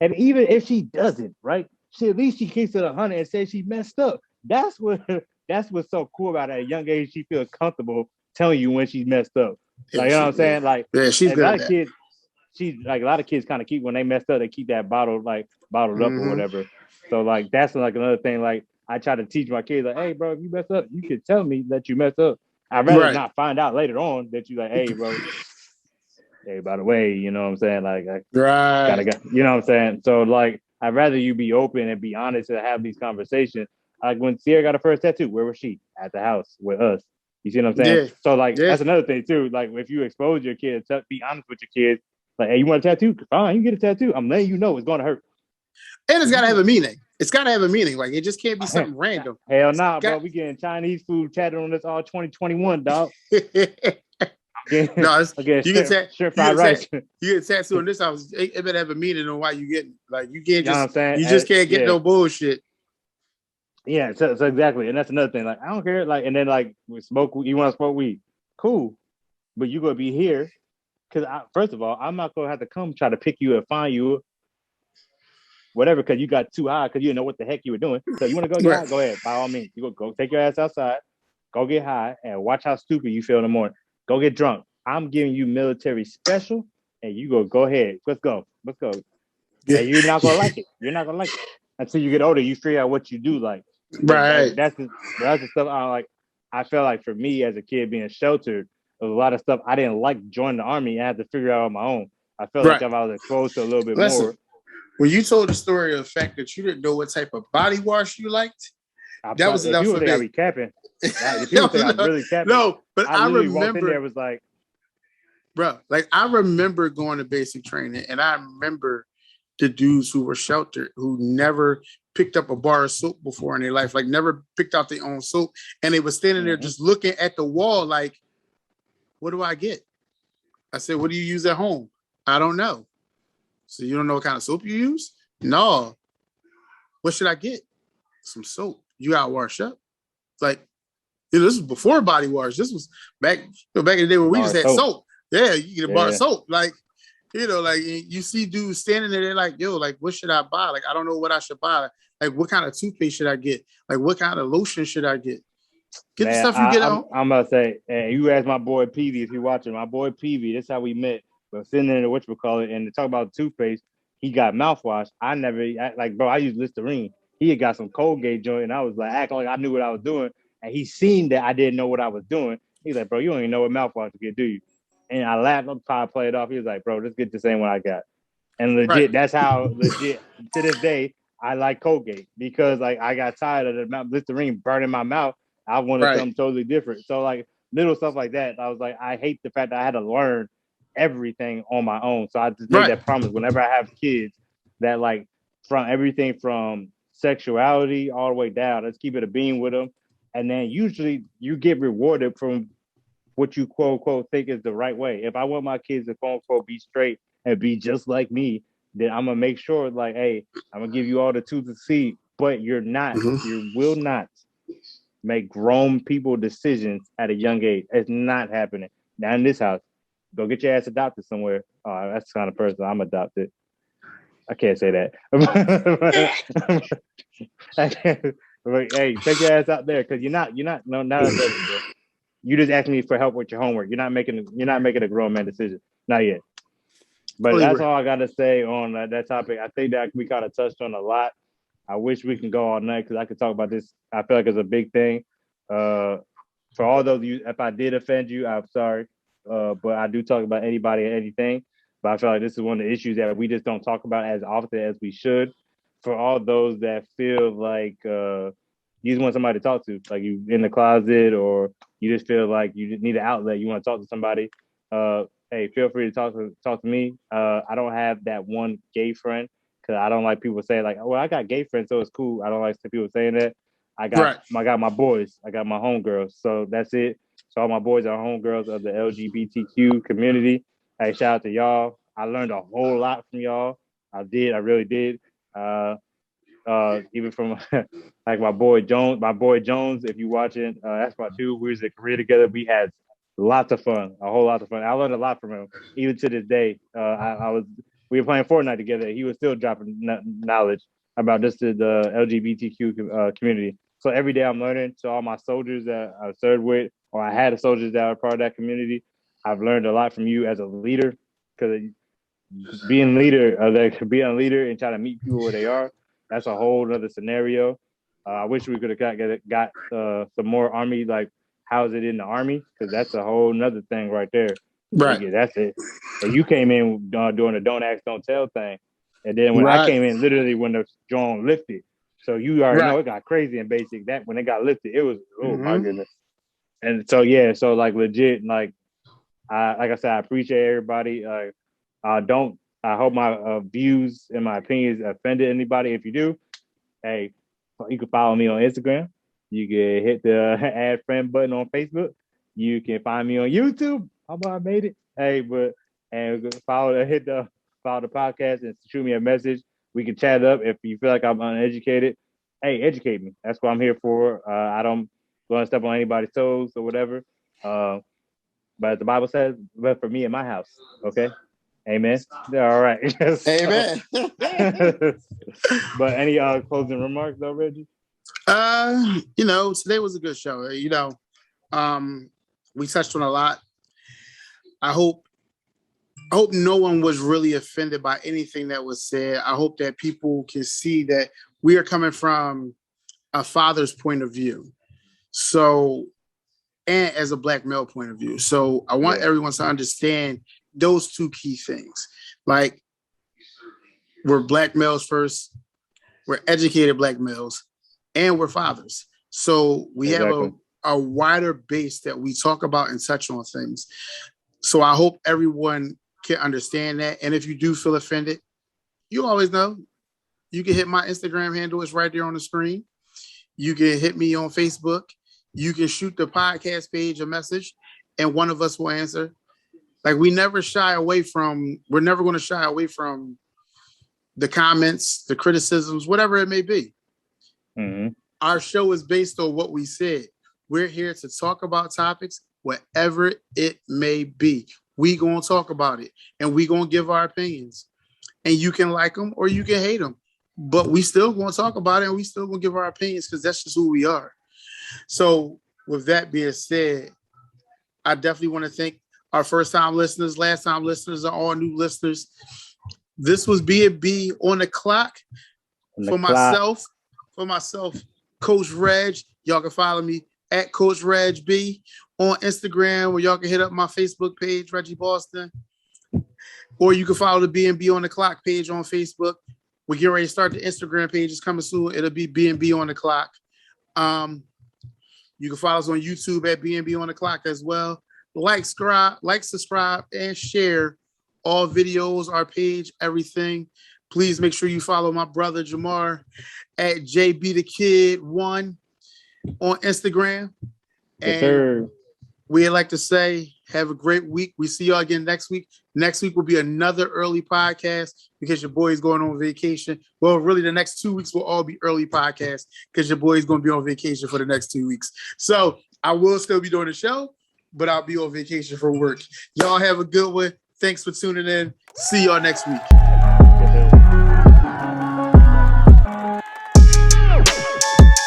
And even if she doesn't, right? At least she keeps it 100 and says she messed up. That's what's so cool about it. At a young age, she feels comfortable telling you when she's messed up. Like, you know what I'm saying? Like, yeah, she's good. A lot of kids, a lot of kids kind of keep when they messed up, they keep that bottled up or whatever. So like that's like another thing. Like I try to teach my kids, like, hey, bro, if you messed up, you can tell me that you messed up. I'd rather not find out later on that you like, hey, bro. Hey, by the way, you know what I'm saying? Like, gotta, you know what I'm saying? So like, I'd rather you be open and be honest and have these conversations. Like when Sierra got her first tattoo, where was she? At the house with us. You see what I'm saying? Yeah. So like that's another thing too. Like if you expose your kids, be honest with your kids. Like, hey, you want a tattoo? Fine, you get a tattoo. I'm letting you know it's going to hurt. And it's got to have a meaning. It's got to have a meaning. Like, it just can't be something random. Hell nah, bro. We getting Chinese food tatted on this all 2021, dog. No, you get fried rice. You get tattooed on this house. It better have a meaning on why you get it. Like, you can't just, you just can't get no bullshit. Yeah, so exactly. And that's another thing. Like, I don't care. Like, and then like you want to smoke weed. Cool. But you're going to be here. Because first of all, I'm not going to have to come try to pick you and find you, whatever, because you got too high because you didn't know what the heck you were doing. So you want to go get high? Go ahead. By all means. You go take your ass outside, go get high, and watch how stupid you feel in the morning. Go get drunk. I'm giving you military special, and you go ahead. Let's go. Yeah. And you're not going to like it. You're not going to like it. Until you get older, you figure out what you do like. Right. That's the stuff I like. I felt like for me as a kid being sheltered, there was a lot of stuff I didn't like joining the Army. I had to figure out on my own. I felt like if I was exposed to a little bit more. When you told the story of the fact that you didn't know what type of body wash you liked, that was enough for me. I be capping. If you think I'm really capping. No, but I remember. There was like, bro, like I remember going to basic training, and I remember the dudes who were sheltered who never picked up a bar of soap before in their life, like never picked out their own soap, and they were standing there just looking at the wall, like, "What do I get?" I said, "What do you use at home?" "I don't know." "So you don't know what kind of soap you use?" "No." "What should I get?" "Some soap. You got to wash up." Like, this was before body wash. This was back in the day when we just had soap. Yeah, you get a bar of soap. Like, like you see dudes standing there, they're like, "Yo, like, what should I buy? Like, I don't know what I should buy. Like, what kind of toothpaste should I get? Like, what kind of lotion should I get?" Get the stuff you get at home. I'm about to say, hey, you ask my boy Peavy if you're watching. My boy Peavy, that's how we met. But sitting there in the whatchamacallit, and to talk about toothpaste, he got mouthwash. I used Listerine. He had got some Colgate joint, and I was like, acting like I knew what I was doing. And he seen that I didn't know what I was doing. He's like, "Bro, you don't even know what mouthwash to get, do you?" And I laughed. I'm trying to play it off. He was like, "Bro, let's get the same one I got." And legit, that's how legit to this day I like Colgate, because like I got tired of the Listerine burning my mouth. I wanted something totally different. So like little stuff like that, I was like, I hate the fact that I had to learn everything on my own. So I just made that promise whenever I have kids that like from everything from sexuality all the way down, let's keep it a bean with them. And then usually you get rewarded from what you quote unquote think is the right way. If I want my kids to quote unquote be straight and be just like me, then I'm gonna make sure like, hey, I'm gonna give you all the tools to see, but you're not, you will not make grown people decisions at a young age. It's not happening. Not in this house. Go get your ass adopted somewhere. Oh, that's the kind of person I'm adopted. I can't say that. Like, hey, take your ass out there, because you're not you just asking me for help with your homework. You're not making a grown man decision. Not yet. But that's all I gotta say on that topic. I think that we kind of touched on a lot. I wish we can go all night because I could talk about this. I feel like it's a big thing. For all those of you, if I did offend you, I'm sorry. But I do talk about anybody and anything. But I feel like this is one of the issues that we just don't talk about as often as we should. For all those that feel like you just want somebody to talk to, like you in the closet, or you just feel like you just need an outlet, you want to talk to somebody, hey, feel free to talk to me. I don't have that one gay friend, because I don't like people saying like, "Oh, well, I got gay friends, so it's cool." I don't like people saying that. I got my boys. I got my homegirls. So that's it. So all my boys are homegirls of the LGBTQ community. Hey, shout out to y'all. I learned a whole lot from y'all. I really did. Even from like my boy Jones, if you watching, that's my dude. We was in Korea together. We had lots of fun, a whole lot of fun. I learned a lot from him. Even to this day, we were playing Fortnite together. He was still dropping knowledge about just the LGBTQ community. So every day I'm learning. So all my soldiers that I served with, or I had soldiers that were part of that community, I've learned a lot from you as a leader, because being a leader and trying to meet people where they are, that's a whole other scenario. I wish we could have got some more Army, like how's it in the Army, because that's a whole nother thing right there. Right. Yeah, that's it. And you came in doing the don't ask, don't tell thing. And then when I came in, literally when the drone lifted. So you already know it got crazy in basic. That when it got lifted, it was, my goodness. And so yeah, so like legit, like I said, I appreciate everybody. I hope my views and my opinions offended anybody. If you do, hey, you can follow me on Instagram. You can hit the add friend button on Facebook. You can find me on YouTube. How about I made it? Hey, hit the follow the podcast and shoot me a message. We can chat up. If you feel like I'm uneducated, hey, educate me. That's what I'm here for. I don't want to step on anybody's toes or whatever. But as the Bible says, but for me and my house, okay? Amen. All right. Amen. But any closing remarks though, Reggie? Today was a good show. We touched on a lot. I hope no one was really offended by anything that was said. I hope that people can see that we are coming from a father's point of view. So, and as a Black male point of view. So I want everyone to understand those two key things. Like, we're Black males first, we're educated Black males, and we're fathers. So we have a wider base that we talk about and touch on things. So I hope everyone can understand that. And if you do feel offended, you always know you can hit my Instagram handle. It's right there on the screen. You can hit me on Facebook. You can shoot the podcast page a message and one of us will answer. Like, we're never going to shy away from the comments, the criticisms, whatever it may be. Mm-hmm. Our show is based on what we said. We're here to talk about topics, whatever it may be. We going to talk about it and we going to give our opinions. And you can like them or you can hate them. But we still going to talk about it and we still going to give our opinions because that's just who we are. So with that being said, I definitely want to thank our first-time listeners, last-time listeners, and all new listeners. This was B&B on the clock. Myself, Coach Reg. Y'all can follow me at Coach Reg B on Instagram, where y'all can hit up my Facebook page, Reggie Boston. Or you can follow the B&B on the clock page on Facebook. We're getting ready to start the Instagram page. It's coming soon. It'll be B&B on the clock. You can follow us on YouTube at B&B on the clock as well. Like, subscribe, and share all videos, our page, everything. Please make sure you follow my brother Jamar at JB the Kid 1 on Instagram. And we'd like to say, have a great week. We see y'all again next week. Next week will be another early podcast because your boy is going on vacation. Well, really, the next 2 weeks will all be early podcasts because your boy is going to be on vacation for the next 2 weeks. So I will still be doing the show, but I'll be on vacation for work. Y'all have a good one. Thanks for tuning in. See y'all next week.